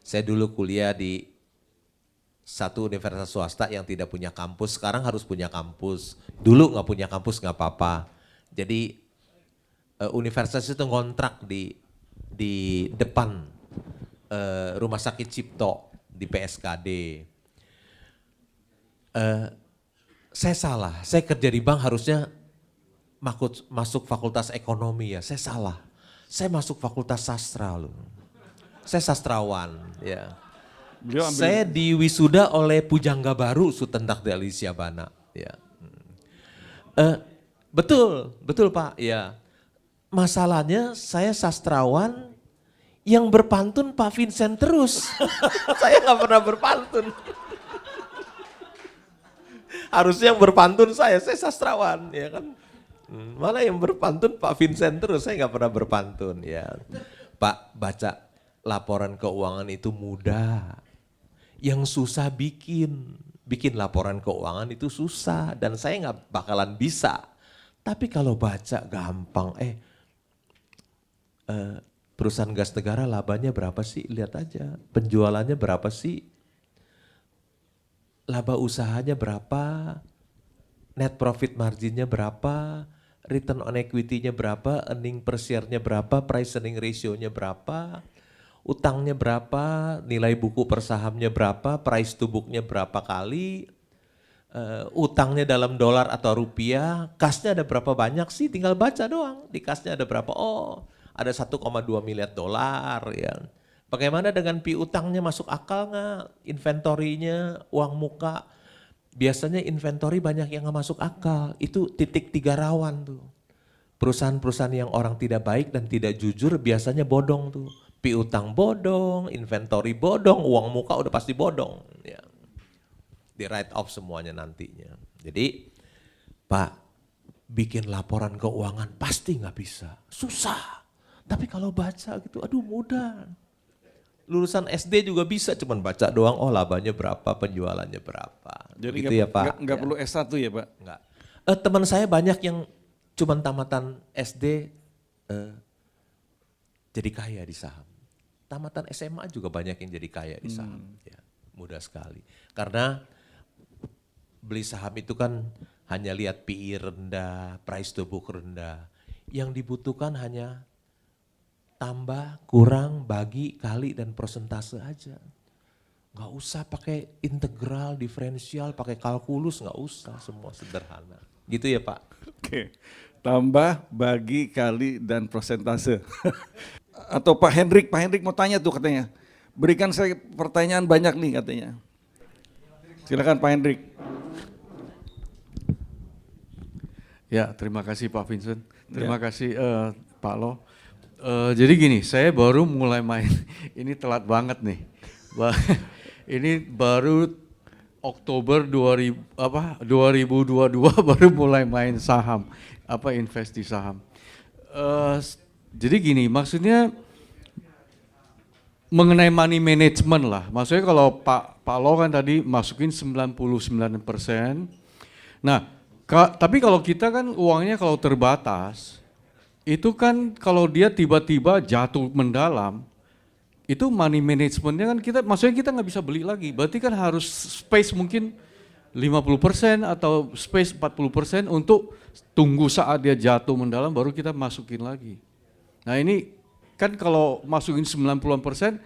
Saya dulu kuliah di satu universitas swasta yang tidak punya kampus, sekarang harus punya kampus. Dulu nggak punya kampus nggak apa-apa. Jadi universitas itu ngontrak di depan rumah sakit Cipto di PSKD. Saya salah, saya kerja di bank harusnya masuk fakultas ekonomi ya, saya salah. Saya masuk fakultas sastra loh. Saya sastrawan ya. Saya diwisuda oleh pujangga baru Sutendak Deli Siabana. Ya. Betul, betul Pak, ya. Masalahnya saya sastrawan yang berpantun Pak Vincent terus. Saya nggak pernah berpantun. Harusnya yang berpantun saya sastrawan, ya kan. Malah yang berpantun Pak Vincent terus, saya nggak pernah berpantun, ya. Pak, baca laporan keuangan itu mudah. Yang susah bikin laporan keuangan itu susah dan saya nggak bakalan bisa. Tapi kalau baca gampang, perusahaan gas negara labanya berapa sih? Lihat aja, penjualannya berapa sih? Laba usahanya berapa? Net profit marginnya berapa? Return on equity-nya berapa? Earning per share-nya berapa? Price earning ratio-nya berapa? Utangnya berapa? Nilai buku per sahamnya berapa? Price to book-nya berapa kali? Utangnya dalam dolar atau rupiah? Kasnya ada berapa banyak sih? Tinggal baca doang. Di kasnya ada berapa? Oh, ada 1,2 miliar dolar ya. Bagaimana dengan piutangnya, masuk akal nggak? Inventorinya, uang muka. Biasanya inventory banyak yang nggak masuk akal. Itu titik 3 rawan tuh. Perusahaan-perusahaan yang orang tidak baik dan tidak jujur biasanya bodong tuh. Piutang bodong, inventory bodong, uang muka udah pasti bodong. Ya. Di write off semuanya nantinya. Jadi Pak, bikin laporan keuangan pasti nggak bisa. Susah. Tapi kalau baca gitu, aduh mudah. Lulusan SD juga bisa, cuman baca doang, oh labanya berapa, penjualannya berapa. Jadi gitu ya Pak. Nggak perlu S1 ya Pak? Enggak. Teman saya banyak yang cuman tamatan SD jadi kaya di saham. Tamatan SMA juga banyak yang jadi kaya di saham. Ya, mudah sekali. Karena beli saham itu kan hanya lihat PI rendah, price to book rendah. Yang dibutuhkan hanya tambah, kurang, bagi, kali, dan persentase aja. Nggak usah pakai integral, diferensial, pakai kalkulus, nggak usah, semua sederhana. Gitu ya Pak? Oke, tambah, bagi, kali, dan persentase. Atau Pak Hendrik mau tanya tuh katanya. Berikan saya pertanyaan banyak nih katanya. Silakan Pak Hendrik. Ya, terima kasih Pak Vincent. Terima kasih Pak Lo. Jadi gini, saya baru mulai main, ini telat banget nih. Ini baru Oktober 2022 baru mulai main saham, invest di saham. Jadi gini, maksudnya mengenai money management lah. Maksudnya kalau Pak Lo kan tadi masukin 99%. Nah, tapi kalau kita kan uangnya kalau terbatas, itu kan kalau dia tiba-tiba jatuh mendalam, itu money managementnya kan maksudnya kita nggak bisa beli lagi, berarti kan harus space mungkin 50% atau space 40% untuk tunggu saat dia jatuh mendalam baru kita masukin lagi. Nah ini kan kalau masukin 90%,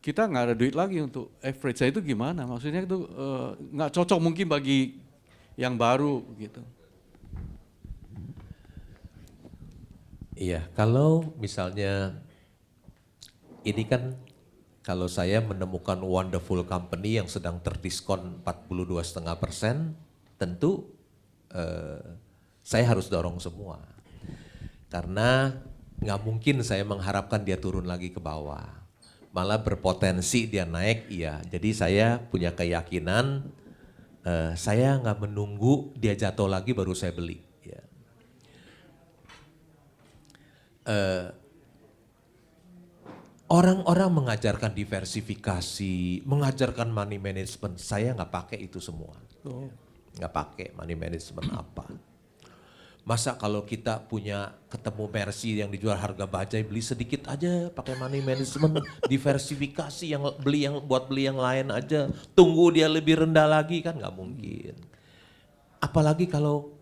kita nggak ada duit lagi untuk average. Itu gimana? Maksudnya itu nggak cocok mungkin bagi yang baru gitu. Iya, kalau misalnya ini kan kalau saya menemukan wonderful company yang sedang terdiskon 42,5%, tentu saya harus dorong semua. Karena nggak mungkin saya mengharapkan dia turun lagi ke bawah. Malah berpotensi dia naik, iya. Jadi saya punya keyakinan saya nggak menunggu dia jatuh lagi baru saya beli. Ya. Orang-orang mengajarkan diversifikasi, mengajarkan money management, saya nggak pakai itu semua. Nggak pakai money management apa. Masa kalau kita punya ketemu Mercy yang dijual harga bajai, beli sedikit aja pakai money management, diversifikasi buat beli yang lain aja, tunggu dia lebih rendah lagi kan nggak mungkin. Apalagi kalau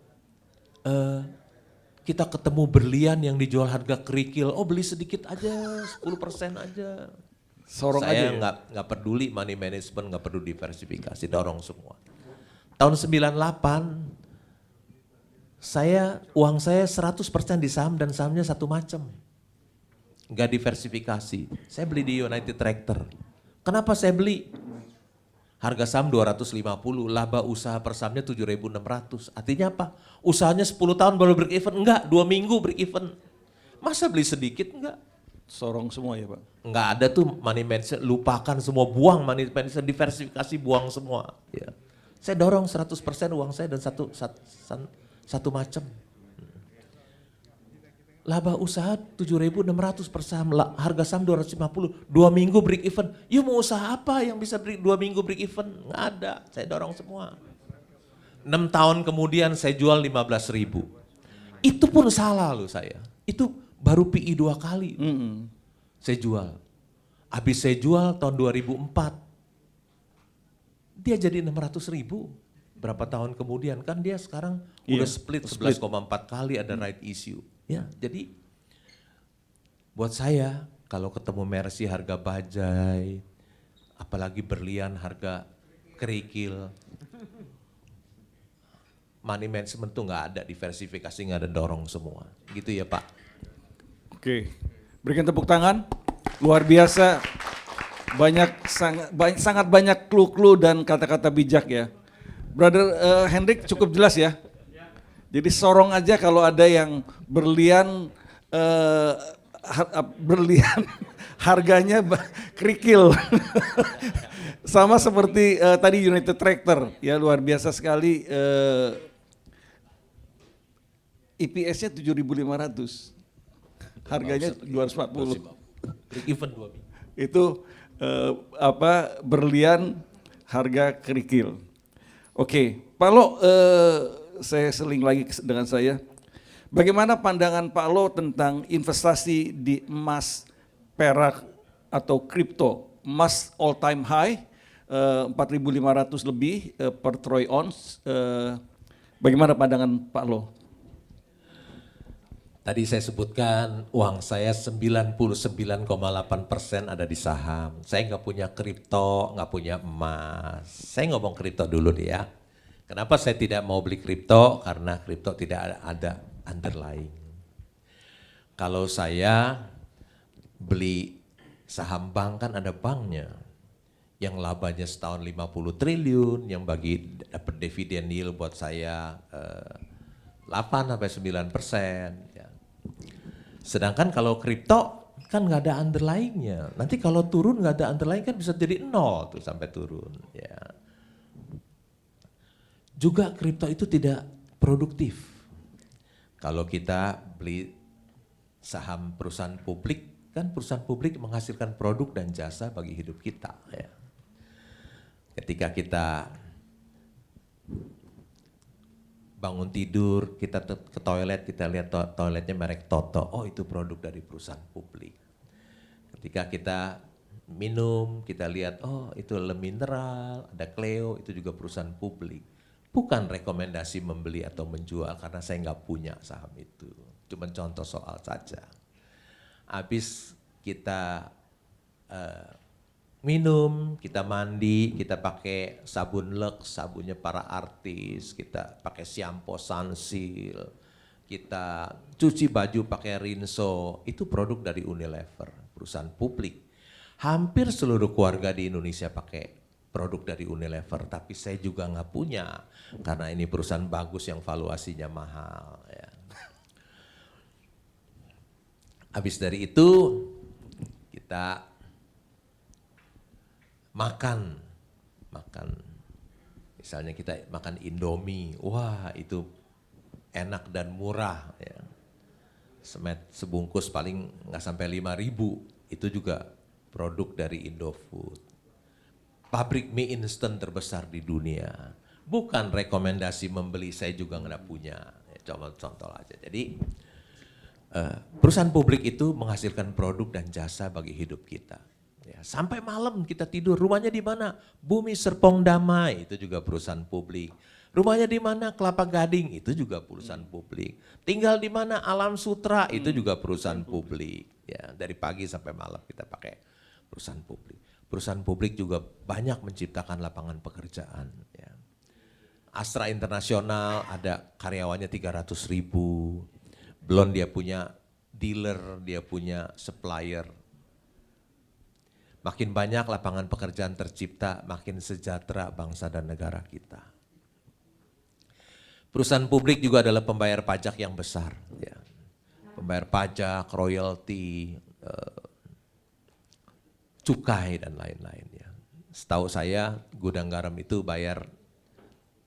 kita ketemu berlian yang dijual harga kerikil, oh beli sedikit aja, 10% aja. Sorong Saya aja ya? nggak peduli money management, nggak peduli diversifikasi, dorong semua. Tahun 98, uang saya 100% di saham dan sahamnya satu macam. Nggak diversifikasi. Saya beli di United Tractor. Kenapa saya beli? Harga saham 250, laba usaha per sahamnya 7.600. Artinya apa? Usahanya 10 tahun baru break even? Enggak, 2 minggu break even. Masa beli sedikit? Enggak. Sorong semua ya Pak? Enggak ada tuh money management, lupakan semua, buang money management, diversifikasi, buang semua. Ya. Saya dorong 100% uang saya dan satu macam. Laba usaha 7.600 per saham, harga saham 250, 2 minggu break even. You mau usaha apa yang bisa 2 minggu break even? Nggak ada, saya dorong semua. 6 tahun kemudian saya jual 15.000. Itu pun salah loh saya. Itu baru PI 2 kali. Saya jual. Habis saya jual tahun 2004. Dia jadi 600.000. Berapa tahun kemudian kan dia sekarang udah split 11,4 kali ada right issue. Ya, jadi buat saya kalau ketemu Mercy harga bajai, apalagi berlian harga kerikil, money management tuh nggak ada, diversifikasi nggak ada, dorong semua. Gitu ya Pak. Oke, berikan tepuk tangan. Luar biasa, sangat banyak clue-clue dan kata-kata bijak ya. Brother Hendrik cukup jelas ya. Jadi sorong aja kalau ada yang berlian harganya kerikil. Sama seperti tadi United Tractor ya, luar biasa sekali. EPS-nya 7.500. Harganya 240. Break even 2 minggu. Itu berlian harga kerikil. Oke, Pak Lo, saya seling lagi dengan saya. Bagaimana pandangan Pak Lo tentang investasi di emas, perak atau kripto? Emas all time high, 4.500 lebih per troy ounce. Bagaimana pandangan Pak Lo? Tadi saya sebutkan uang saya 99,8% ada di saham. Saya nggak punya kripto, nggak punya emas. Saya ngomong kripto dulu deh ya. Kenapa saya tidak mau beli kripto? Karena kripto tidak ada underlying. Kalau saya beli saham bank kan ada banknya. Yang labanya setahun 50 triliun, yang bagi dapat dividen yield buat saya 8-9%. Ya. Sedangkan kalau kripto kan nggak ada underlyingnya. Nanti kalau turun nggak ada underlying kan bisa jadi 0 tuh sampai turun. Ya. Juga kripto itu tidak produktif. Kalau kita beli saham perusahaan publik, kan perusahaan publik menghasilkan produk dan jasa bagi hidup kita. Ya. Ketika kita bangun tidur, kita ke toilet, kita lihat toiletnya merek Toto, oh itu produk dari perusahaan publik. Ketika kita minum, kita lihat, oh itu Le Mineral, ada Cleo, itu juga perusahaan publik. Bukan rekomendasi membeli atau menjual karena saya nggak punya saham itu. Cuma contoh soal saja. Habis kita minum, kita mandi, kita pakai sabun Lux, sabunnya para artis, kita pakai shampoo Sunsil, kita cuci baju pakai Rinso, itu produk dari Unilever, perusahaan publik. Hampir seluruh keluarga di Indonesia pakai produk dari Unilever, tapi saya juga nggak punya karena ini perusahaan bagus yang valuasinya mahal. Ya. Habis dari itu kita makan, misalnya kita makan Indomie, wah itu enak dan murah. Ya. Sebungkus paling nggak sampai 5.000, itu juga produk dari Indofood. Pabrik mie instan terbesar di dunia. Bukan rekomendasi membeli, saya juga nggak punya. Coba contoh aja. Jadi perusahaan publik itu menghasilkan produk dan jasa bagi hidup kita. Ya, sampai malam kita tidur, rumahnya di mana? Bumi Serpong Damai, itu juga perusahaan publik. Rumahnya di mana? Kelapa Gading, itu juga perusahaan publik. Tinggal di mana? Alam Sutra, itu juga perusahaan publik. Ya, dari pagi sampai malam kita pakai perusahaan publik. Perusahaan publik juga banyak menciptakan lapangan pekerjaan. Ya. Astra Internasional ada karyawannya 300.000. Belum dia punya dealer, dia punya supplier. makin banyak lapangan pekerjaan tercipta, makin sejahtera bangsa dan negara kita. Perusahaan publik juga adalah pembayar pajak yang besar. Ya. Pembayar pajak, royalti, cukai dan lain-lain. Ya. Setahu saya gudang garam itu bayar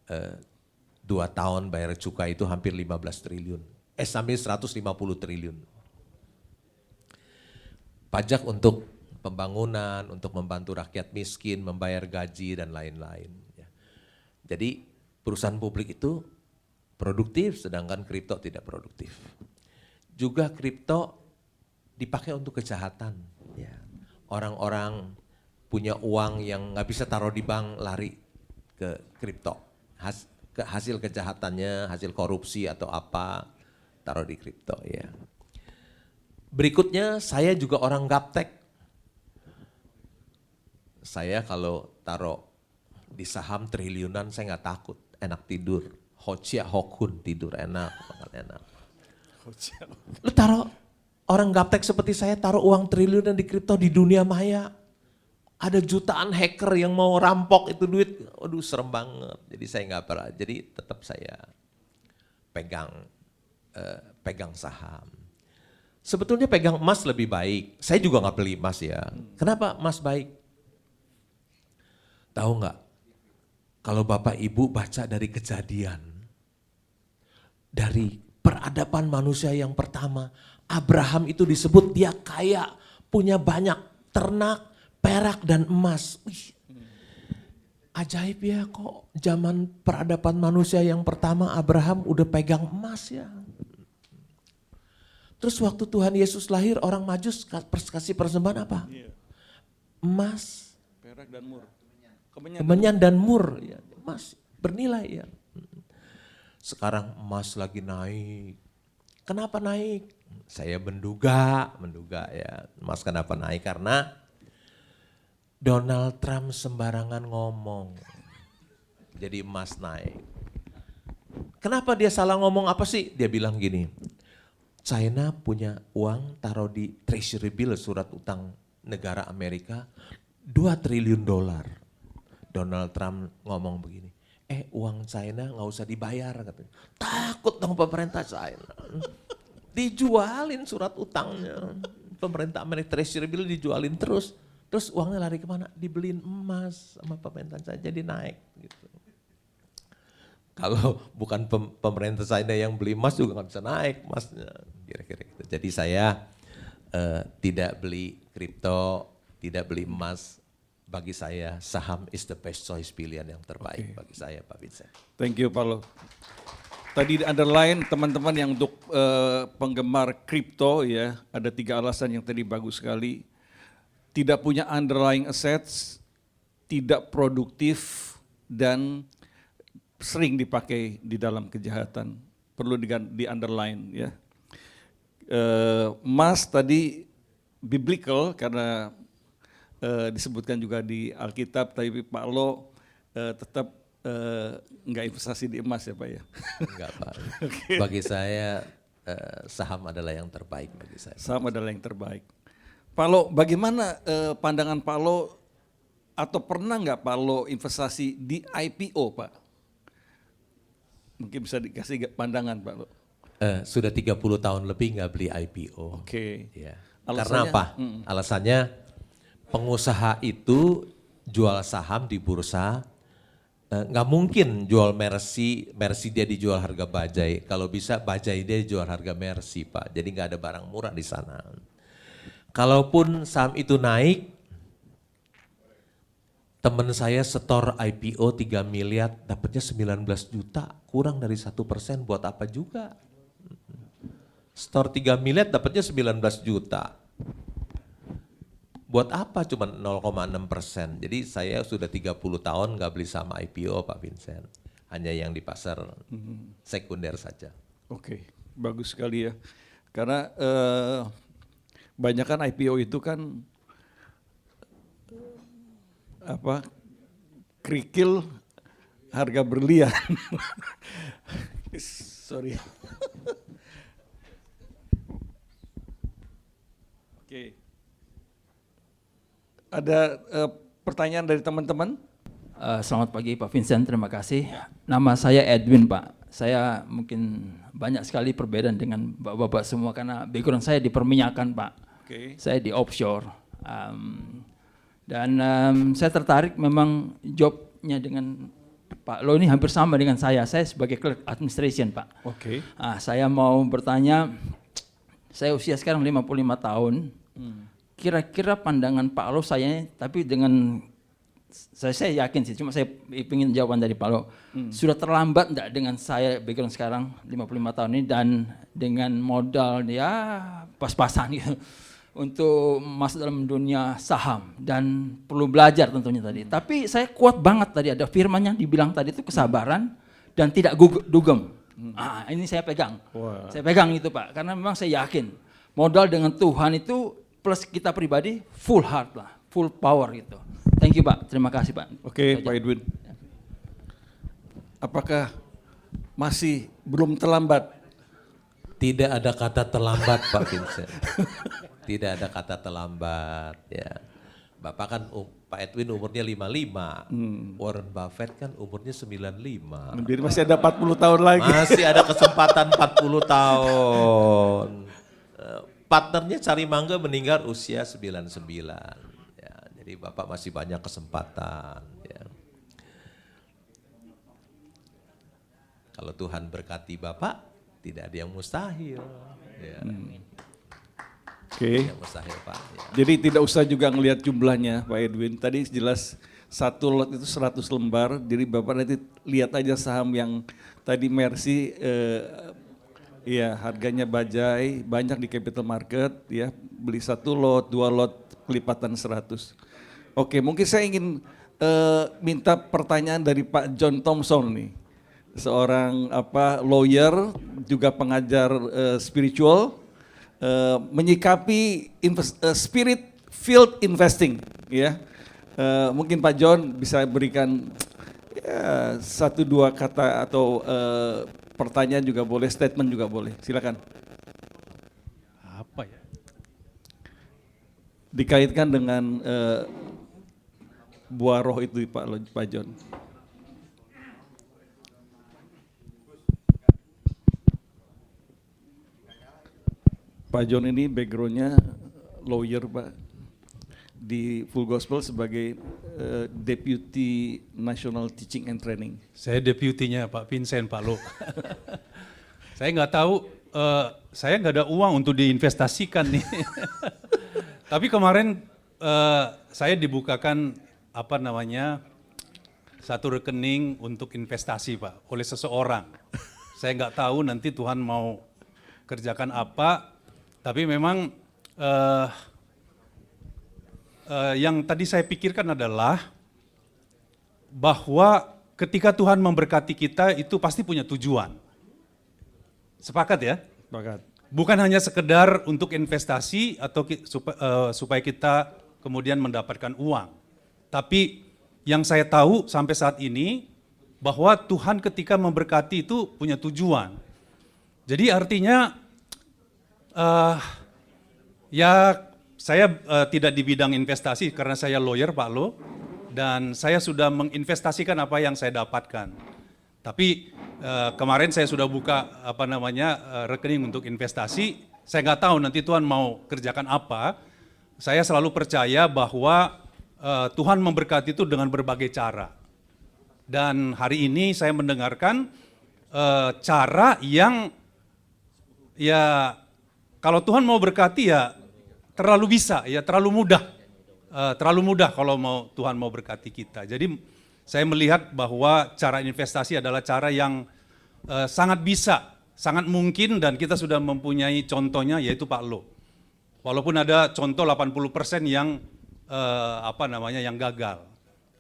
2 tahun bayar cukai itu hampir 15 triliun. Sampai 150 triliun. Pajak untuk pembangunan, untuk membantu rakyat miskin, membayar gaji dan lain-lain. Ya. Jadi perusahaan publik itu produktif sedangkan kripto tidak produktif. Juga kripto dipakai untuk kejahatan. Ya. Orang-orang punya uang yang nggak bisa taruh di bank lari ke kripto. Hasil kejahatannya, hasil korupsi atau apa, taruh di kripto ya. Berikutnya saya juga orang gaptek. Saya kalau taruh di saham triliunan saya nggak takut, enak tidur. Hocia hokun tidur enak, makan enak. Lu taruh orang gaptek seperti saya taruh uang triliunan di kripto di dunia maya. Ada jutaan hacker yang mau rampok itu duit, aduh serem banget. Jadi saya nggak pernah, jadi tetap saya pegang saham. Sebetulnya pegang emas lebih baik. Saya juga nggak beli emas ya. Kenapa emas baik? Tahu nggak? Kalau Bapak Ibu baca dari Kejadian, dari peradaban manusia yang pertama, Abraham itu disebut dia kaya, punya banyak ternak, perak dan emas. Wih, ajaib ya kok zaman peradaban manusia yang pertama Abraham udah pegang emas ya. Terus waktu Tuhan Yesus lahir orang Majus kasih persembahan apa? Emas, perak dan mur. kemenyan dan mur. Ya, emas bernilai ya. Sekarang emas lagi naik. Kenapa naik? Saya menduga ya. Emas kenapa naik? Karena Donald Trump sembarangan ngomong. Jadi emas naik. Kenapa dia salah ngomong apa sih? Dia bilang gini, China punya uang taruh di treasury bill surat utang negara Amerika 2 triliun dolar. Donald Trump ngomong begini, uang China nggak usah dibayar katanya. Takut dong pemerintah China. Dijualin surat utangnya. Pemerintah Amerika treasury bill dijualin terus. Terus uangnya lari kemana? Dibeliin emas sama pemerintah China jadi naik gitu. Kalau bukan pemerintah China yang beli emas juga nggak bisa naik emasnya. Kira-kira gitu. Jadi saya tidak beli kripto, tidak beli emas. Bagi saya saham is the best choice, pilihan yang terbaik bagi saya Pak Vincent. Thank you Pak Lo. Tadi di underline teman-teman yang untuk penggemar kripto ya, ada 3 alasan yang tadi bagus sekali. Tidak punya underlying assets, tidak produktif, dan sering dipakai di dalam kejahatan. Perlu di underline ya. Emas tadi biblical karena disebutkan juga di Alkitab, tapi Pak Lo tetap nggak investasi di emas ya Pak ya? Enggak Pak, bagi saya saham adalah yang terbaik bagi saya. Saham adalah yang terbaik. Pak Lo, bagaimana pandangan Pak Lo atau pernah nggak Pak Lo investasi di IPO Pak? Mungkin bisa dikasih pandangan Pak Lo. Sudah 30 tahun lebih nggak beli IPO. Oke. Ya. Alasannya? Karena apa? Alasannya pengusaha itu jual saham di bursa, nggak mungkin jual Mercy dia dijual harga bajai. Kalau bisa bajai dia dijual harga Mercy Pak. Jadi nggak ada barang murah di sana. Kalaupun saham itu naik, teman saya setor IPO 3 miliar, dapatnya 19 juta, kurang dari 1%, buat apa juga? Setor 3 miliar dapatnya 19 juta. Buat apa cuma 0,6%. Jadi saya sudah 30 tahun nggak beli saham IPO Pak Vincent. Hanya yang di pasar sekunder saja. Oke, bagus sekali ya. Karena banyak kan IPO itu kan apa kerikil harga berlian. Sorry. Oke. Ada pertanyaan dari teman-teman? Selamat pagi Pak Vincent, terima kasih. Nama saya Edwin Pak. Saya mungkin banyak sekali perbedaan dengan bapak-bapak semua karena background saya di perminyakan Pak. Oke. Saya di offshore. Saya tertarik memang jobnya dengan Pak Lo ini hampir sama dengan saya sebagai clerk administration Pak. Oke. Saya mau bertanya, saya usia sekarang 55 tahun. Kira-kira pandangan Pak Lo tapi dengan saya yakin sih, cuma saya ingin jawaban dari Pak Lo. Sudah terlambat enggak dengan saya background sekarang 55 tahun ini dan dengan modal ya pas-pasan gitu untuk masuk dalam dunia saham dan perlu belajar tentunya tadi. Tapi saya kuat banget tadi ada firman yang dibilang tadi itu kesabaran dan tidak dugem. Ini saya pegang. Wow. Saya pegang itu Pak, karena memang saya yakin modal dengan Tuhan itu plus kita pribadi full heart lah, full power gitu. Thank you Pak, terima kasih Pak. Oke, Pak Edwin. Apakah masih belum terlambat? Tidak ada kata terlambat Pak Vincent. Tidak ada kata terlambat ya. Bapak kan Pak Edwin umurnya 55. Warren Buffett kan umurnya 95. Jadi masih ada 40 tahun lagi. Masih ada kesempatan 40 tahun. Partnernya Cari Mangga meninggal usia 99. Ya, jadi Bapak masih banyak kesempatan. Ya. Kalau Tuhan berkati Bapak, tidak ada yang mustahil. Ya. Oke. Yang mustahil Pak. Ya. Jadi tidak usah juga ngelihat jumlahnya Pak Edwin. Tadi jelas satu lot itu 100 lembar. Jadi Bapak nanti lihat aja saham yang tadi Mercy ya harganya bajai, banyak di capital market ya. Beli 1 lot, 2 lot kelipatan 100. Oke, mungkin saya ingin minta pertanyaan dari Pak John Thompson nih. Seorang lawyer, juga pengajar spiritual, menyikapi spirit field investing ya. Mungkin Pak John bisa berikan 1-2 kata atau pertanyaan juga boleh, statement juga boleh. Silakan. Apa ya? Dikaitkan dengan buah roh itu Pak John. Pak John ini backgroundnya lawyer Pak, di Full Gospel sebagai Deputy National Teaching and Training. Saya deputinya Pak Vincent, Pak Lo. Saya nggak tahu, saya nggak ada uang untuk diinvestasikan nih. Tapi kemarin saya dibukakan satu rekening untuk investasi Pak, oleh seseorang. Saya nggak tahu nanti Tuhan mau kerjakan apa, tapi memang yang tadi saya pikirkan adalah bahwa ketika Tuhan memberkati kita itu pasti punya tujuan. Sepakat ya? Sepakat. Bukan hanya sekedar untuk investasi atau supaya kita kemudian mendapatkan uang. Tapi yang saya tahu sampai saat ini bahwa Tuhan ketika memberkati itu punya tujuan. Jadi artinya saya tidak di bidang investasi karena saya lawyer Pak Lo, dan saya sudah menginvestasikan apa yang saya dapatkan. Tapi kemarin saya sudah buka rekening untuk investasi. Saya nggak tahu nanti Tuhan mau kerjakan apa. Saya selalu percaya bahwa Tuhan memberkati itu dengan berbagai cara. Dan hari ini saya mendengarkan cara yang ya kalau Tuhan mau berkati ya terlalu bisa, ya terlalu mudah kalau Tuhan mau berkati kita. Jadi saya melihat bahwa cara investasi adalah cara yang sangat bisa, sangat mungkin, dan kita sudah mempunyai contohnya yaitu Pak Lo. Walaupun ada contoh 80% yang yang gagal.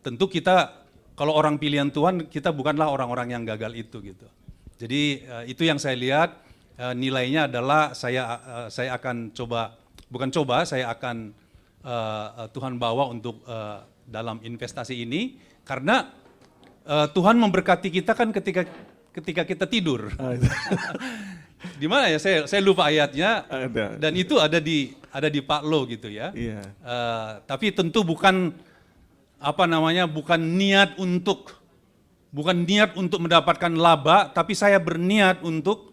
Tentu kita kalau orang pilihan Tuhan, kita bukanlah orang-orang yang gagal itu gitu. Jadi itu yang saya lihat, nilainya adalah saya akan saya akan Tuhan bawa untuk dalam investasi ini, karena Tuhan memberkati kita kan ketika kita tidur. di mana ya? Saya lupa ayatnya. Ada. Dan itu ada di Pak Lo gitu ya. Iya. Tapi tentu bukan bukan niat untuk mendapatkan laba, tapi saya berniat untuk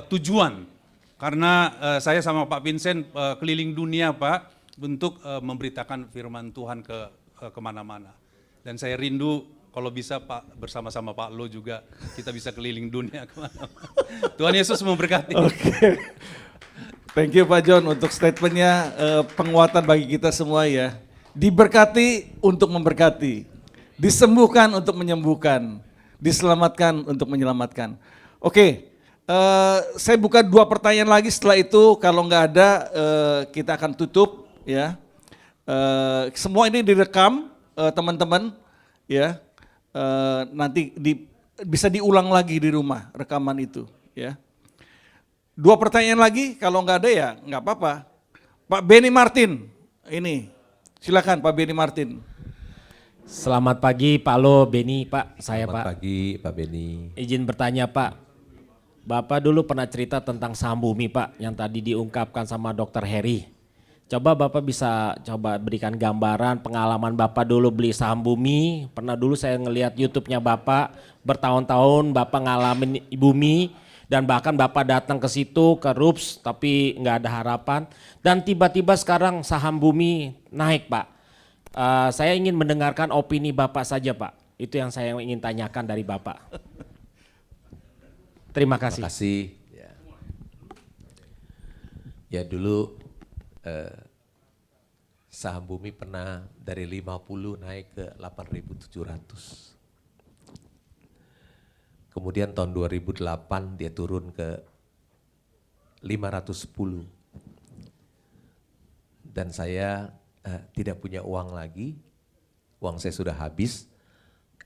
tujuan. Karena saya sama Pak Vincent keliling dunia Pak untuk memberitakan firman Tuhan ke kemana-mana. Dan saya rindu kalau bisa Pak bersama-sama Pak Lo juga kita bisa keliling dunia kemana-mana. Tuhan Yesus memberkati. Oke. Thank you Pak John untuk statementnya, penguatan bagi kita semua ya. Diberkati untuk memberkati, disembuhkan untuk menyembuhkan, diselamatkan untuk menyelamatkan. Oke, saya buka 2 pertanyaan lagi, setelah itu kalau nggak ada kita akan tutup ya. Semua ini direkam teman-teman ya. Nanti bisa diulang lagi di rumah rekaman itu ya. 2 pertanyaan lagi, kalau nggak ada ya nggak apa-apa. Pak Benny Martin, ini silakan Pak Benny Martin. Selamat pagi Pak Lo, Benny Pak, saya Selamat Pak. pagi Pak Benny. Izin bertanya Pak, Bapak dulu pernah cerita tentang saham bumi Pak, yang tadi diungkapkan sama Dr. Heri. Coba Bapak bisa berikan gambaran pengalaman Bapak dulu beli saham bumi. Pernah dulu saya ngelihat YouTube-nya Bapak, bertahun-tahun Bapak ngalamin bumi. Dan bahkan Bapak datang ke situ, ke RUPS, tapi nggak ada harapan. Dan tiba-tiba sekarang saham bumi naik Pak. Saya ingin mendengarkan opini Bapak saja Pak. Itu yang saya ingin tanyakan dari Bapak. Terima kasih. Terima kasih. Ya dulu saham bumi pernah dari 50 naik ke 8.700. Kemudian tahun 2008 dia turun ke 510. Dan saya tidak punya uang lagi, uang saya sudah habis,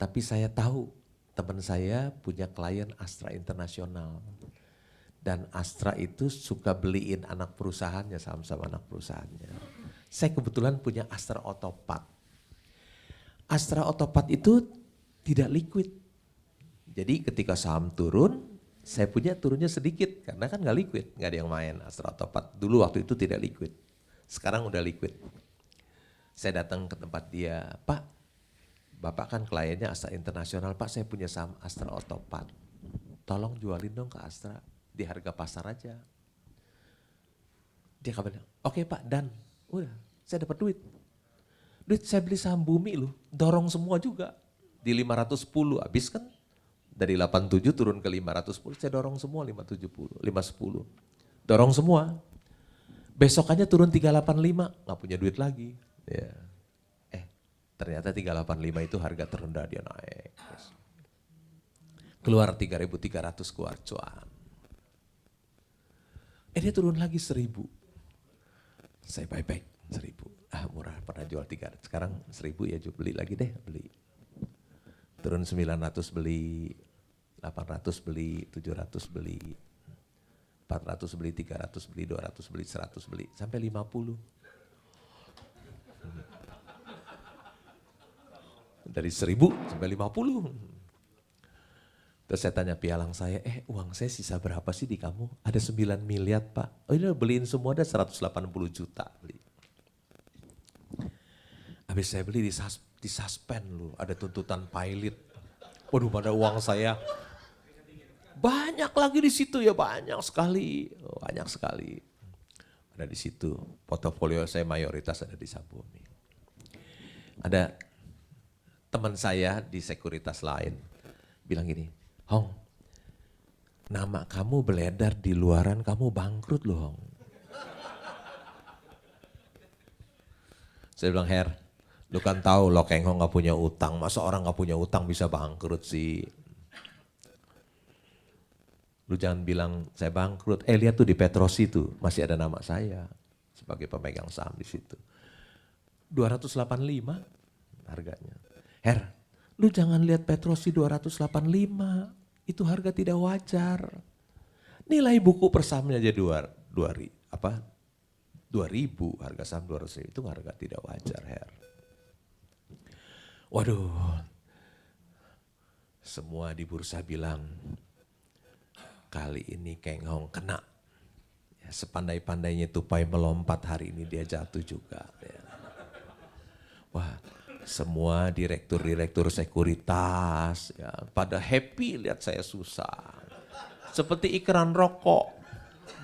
tapi saya tahu teman saya punya klien Astra Internasional. Dan Astra itu suka beliin anak perusahaannya, saham-saham anak perusahaannya. Saya kebetulan punya Astra Otopat. Astra Otopat itu tidak liquid. Jadi ketika saham turun, saya punya turunnya sedikit karena kan nggak liquid, nggak ada yang main Astra Otopat. Dulu waktu itu tidak liquid, sekarang udah liquid. Saya datang ke tempat dia, Pak, Bapak kan kliennya Astra Internasional, Pak saya punya saham Astra Otopat. Tolong jualin dong ke Astra, di harga pasar aja. Dia bilang, oke Pak, dan udah saya dapat duit. Duit saya beli saham bumi loh, dorong semua juga. Di 510, habis kan dari 87 turun ke 510, saya dorong semua 570, 510. Dorong semua. Besokannya turun 385, nggak punya duit lagi. Ya. Ternyata 385 itu harga terendah dia naik. Keluar 3.300 keluar cuan. Dia turun lagi 1.000. Saya buyback 1.000. Murah, pernah jual 300. Sekarang 1.000 ya beli lagi deh, beli. Turun 900 beli, 800 beli, 700 beli, 400 beli, 300 beli, 200 beli, 100 beli, sampai 50. Dari 1.000 sampai 50. Terus saya tanya pialang saya, uang saya sisa berapa sih di kamu? Ada 9 miliar Pak. Oh ini beliin semua ada 180 juta beli. Habis saya beli di suspend loh, ada tuntutan pilot. Waduh pada uang saya banyak lagi di situ ya, banyak sekali. Ada di situ, portofolio saya mayoritas ada di saham bumi. Ada teman saya di sekuritas lain bilang gini, Hong, nama kamu beredar di luaran, kamu bangkrut loh Hong. Saya bilang, Her, lu kan tahu Lo Keng Hong gak punya utang, masa orang gak punya utang bisa bangkrut sih. Lu jangan bilang saya bangkrut, lihat tuh di Petrosi tuh masih ada nama saya sebagai pemegang saham di situ. 285 harganya. Her, lu jangan lihat Petrosi 285, itu harga tidak wajar. Nilai buku per sahamnya aja 2.000, harga saham 200.000 itu harga tidak wajar, Her. Waduh, semua di bursa bilang, kali ini Keng Hong kena. Ya, sepandai-pandainya tupai melompat, hari ini dia jatuh juga. Ya. Wah, semua direktur-direktur sekuritas ya, pada happy lihat saya susah. Seperti iklan rokok,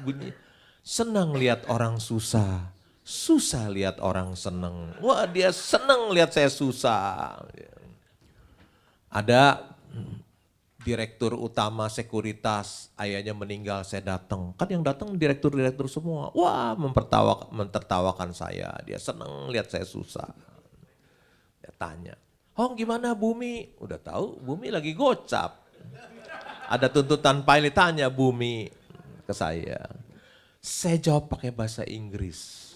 bunyi senang lihat orang susah, susah lihat orang senang. Wah, dia senang lihat saya susah. Ada direktur utama sekuritas, ayahnya meninggal, saya datang. Kan yang datang direktur-direktur semua. Wah, mentertawakan saya. Dia senang lihat saya susah. Dia tanya, Hong gimana Bumi? Udah tahu Bumi lagi gocap. Ada tuntutan pilot, tanya Bumi ke saya. Saya jawab pakai bahasa Inggris.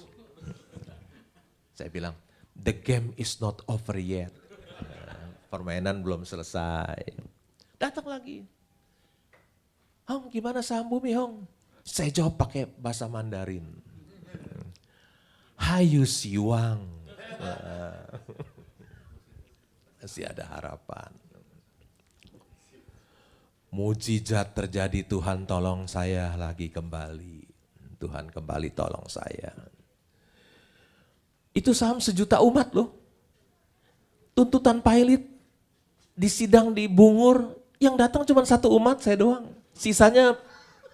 Saya bilang, the game is not over yet. Permainan belum selesai. Datang lagi. Hong gimana saham Bumi Hong? Saya jawab pakai bahasa Mandarin. Hayu siwang. Masih ada harapan. Mujizat terjadi, Tuhan tolong saya lagi kembali. Tuhan kembali tolong saya. Itu saham 1 juta umat loh. Tuntutan pilot di sidang di Bungur, yang datang cuma 1 umat, saya doang. Sisanya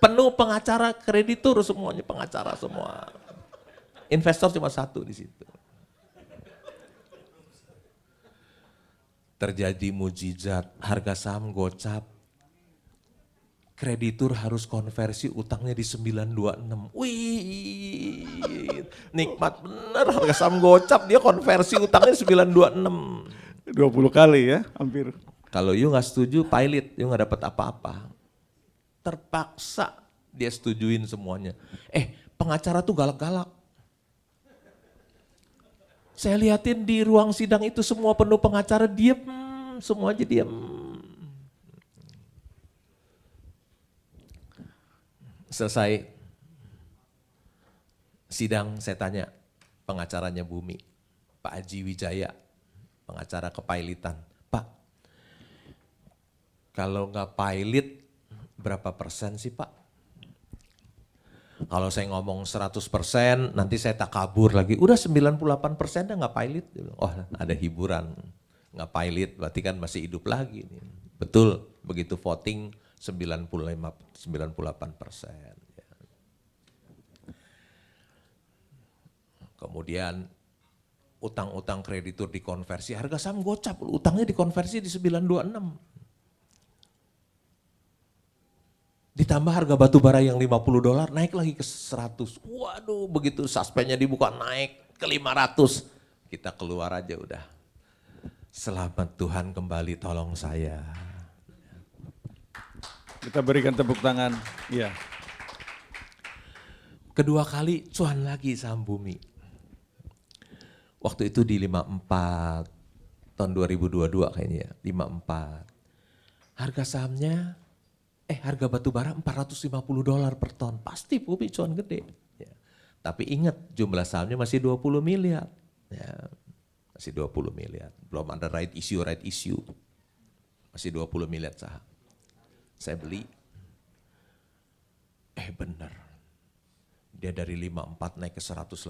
penuh pengacara, kreditur semuanya, pengacara semua. Investor cuma 1 di situ. Terjadi mujizat, harga saham gocap. Kreditur harus konversi utangnya di 926. Wih, nikmat bener, harga saham gocap dia konversi utangnya 926. 20 kali ya, hampir. Kalau you nggak setuju, pilot, you nggak dapat apa-apa. Terpaksa dia setujuin semuanya. Pengacara tuh galak-galak. Saya liatin di ruang sidang itu semua penuh pengacara, diem, semua aja diem. Selesai sidang, saya tanya pengacaranya Bumi, Pak Haji Wijaya, pengacara kepailitan. Pak, kalau nggak pilot berapa persen sih Pak? Kalau saya ngomong 100%, nanti saya tak kabur lagi. Udah 98% dah nggak pilot. Oh, ada hiburan. Nggak pilot berarti kan masih hidup lagi. Betul, begitu voting 98%. Kemudian utang-utang kreditur dikonversi, harga saham gocap, utangnya dikonversi di 926. Ditambah harga batu bara yang $50 naik lagi ke 100. Waduh, begitu suspendnya dibuka naik ke 500. Kita keluar aja udah. Selamat Tuhan kembali tolong saya. Kita berikan tepuk tangan. Ya. Kedua kali cuan lagi saham Bumi. Waktu itu di 54, tahun 2022 kayaknya ya, 54. Harga sahamnya, harga batu bara $450 per ton. Pasti Bumi cuan gede. Ya. Tapi ingat jumlah sahamnya masih 20 miliar. Ya, masih 20 miliar. Belum ada right issue. Masih 20 miliar saham. Saya beli, bener. Dia dari 54 naik ke 180.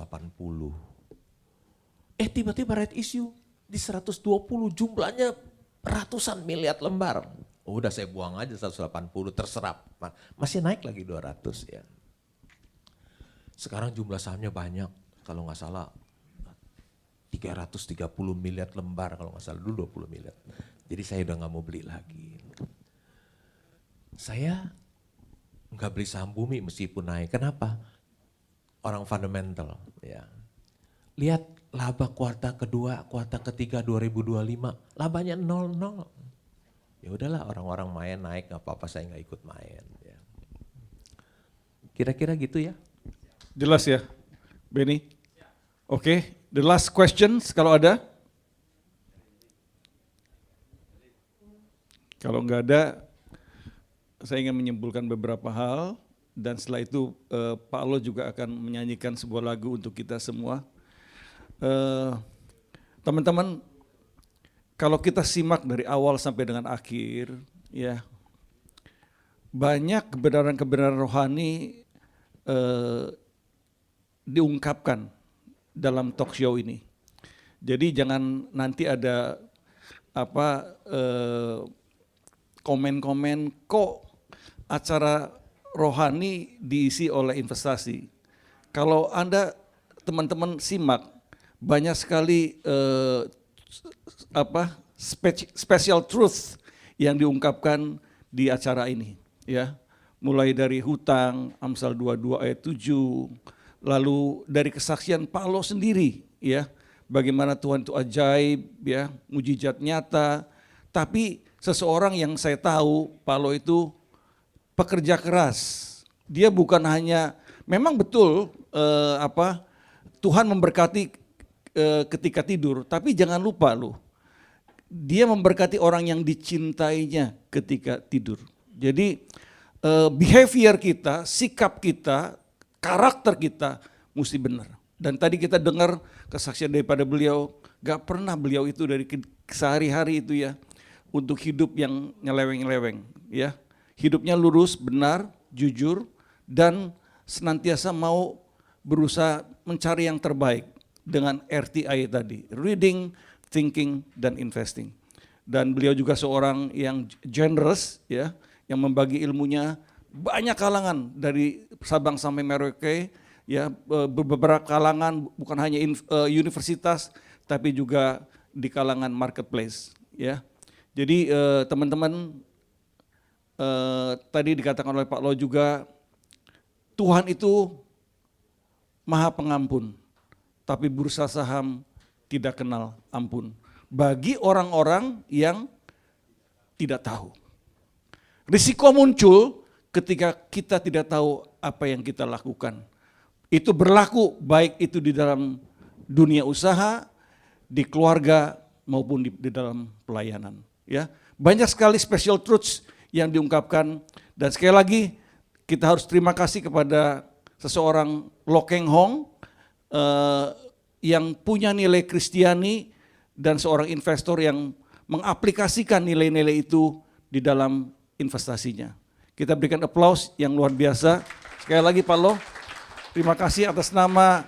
Tiba-tiba right issue di 120, jumlahnya ratusan miliar lembar. Udah saya buang aja 180, terserap. Masih naik lagi 200 ya. Sekarang jumlah sahamnya banyak, kalau nggak salah 330 miliar lembar, kalau nggak salah dulu 20 miliar. Jadi saya udah nggak mau beli lagi. Saya nggak beli saham Bumi meskipun naik. Kenapa? Orang fundamental. Ya. Lihat laba kuartal kedua, kuartal ketiga 2025, labanya 0. Ya udahlah, orang-orang main naik, nggak apa-apa, saya nggak ikut main. Ya. Kira-kira gitu ya. Jelas ya, Benny? Oke, the last questions kalau ada? Kalau nggak ada, saya ingin menyimpulkan beberapa hal dan setelah itu Pak Lo juga akan menyanyikan sebuah lagu untuk kita semua. Teman-teman, kalau kita simak dari awal sampai dengan akhir, ya banyak kebenaran-kebenaran rohani diungkapkan dalam talk show ini. Jadi jangan nanti ada komen-komen kok acara rohani diisi oleh investasi. Kalau Anda teman-teman simak, banyak sekali special truth yang diungkapkan di acara ini, ya. Mulai dari hutang, Amsal 22 ayat 7, lalu dari kesaksian Paulo sendiri, ya. Bagaimana Tuhan itu ajaib, ya, mujizat nyata. Tapi seseorang yang saya tahu, Paulo itu pekerja keras. Dia bukan hanya, memang betul Tuhan memberkati ketika tidur, tapi jangan lupa loh, dia memberkati orang yang dicintainya ketika tidur. Jadi behavior kita, sikap kita, karakter kita mesti benar. Dan tadi kita dengar kesaksian daripada beliau, gak pernah beliau itu dari sehari-hari itu ya, untuk hidup yang nyeleweng-nyeleweng, ya. Hidupnya lurus, benar, jujur, dan senantiasa mau berusaha mencari yang terbaik dengan RTI tadi, reading, thinking, dan investing. Dan beliau juga seorang yang generous, ya, yang membagi ilmunya banyak kalangan dari Sabang sampai Merauke, ya, beberapa kalangan, bukan hanya universitas, tapi juga di kalangan marketplace, ya. Jadi teman-teman, tadi dikatakan oleh Pak Lo juga, Tuhan itu Maha Pengampun, tapi bursa saham tidak kenal ampun. Bagi orang-orang yang tidak tahu. Risiko muncul ketika kita tidak tahu apa yang kita lakukan. Itu berlaku baik itu di dalam dunia usaha, di keluarga maupun di dalam pelayanan. Ya, banyak sekali special truths yang diungkapkan, dan sekali lagi kita harus terima kasih kepada seseorang Lo Keng Hong yang punya nilai Kristiani dan seorang investor yang mengaplikasikan nilai-nilai itu di dalam investasinya. Kita berikan aplaus yang luar biasa. Sekali lagi Pak Lo, terima kasih atas nama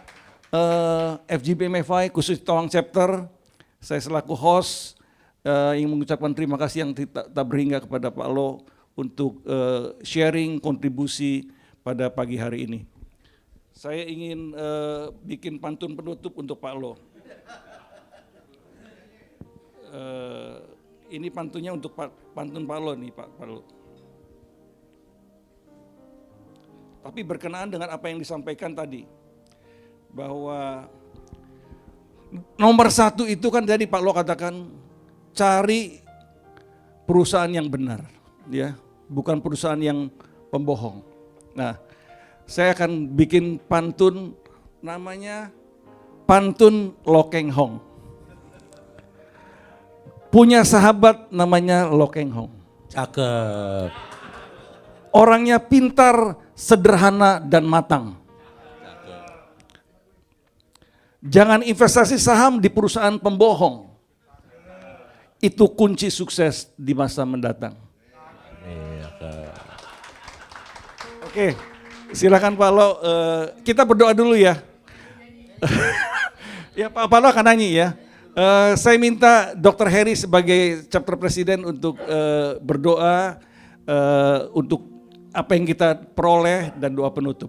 FGBMFI khusus Tawang Chapter. Saya selaku host ingin mengucapkan terima kasih yang tak berhingga kepada Pak Lo untuk sharing kontribusi pada pagi hari ini. Saya ingin bikin pantun penutup untuk Pak Lo. Ini pantunnya untuk pantun Pak Lo nih, Pak Lo. Tapi berkenaan dengan apa yang disampaikan tadi, bahwa nomor satu itu kan tadi Pak Lo katakan, cari perusahaan yang benar, ya, bukan perusahaan yang pembohong. Nah, saya akan bikin pantun, namanya pantun Lo Keng Hong. Punya sahabat namanya Lo Keng Hong. Cakep. Orangnya pintar, sederhana, dan matang. Jangan investasi saham di perusahaan pembohong. Itu kunci sukses di masa mendatang. Oke, silakan Pak Lo. Kita berdoa dulu ya. Ya Pak Lo akan nyanyi ya. Saya minta Dr. Heri sebagai chapter presiden untuk berdoa untuk apa yang kita peroleh dan doa penutup.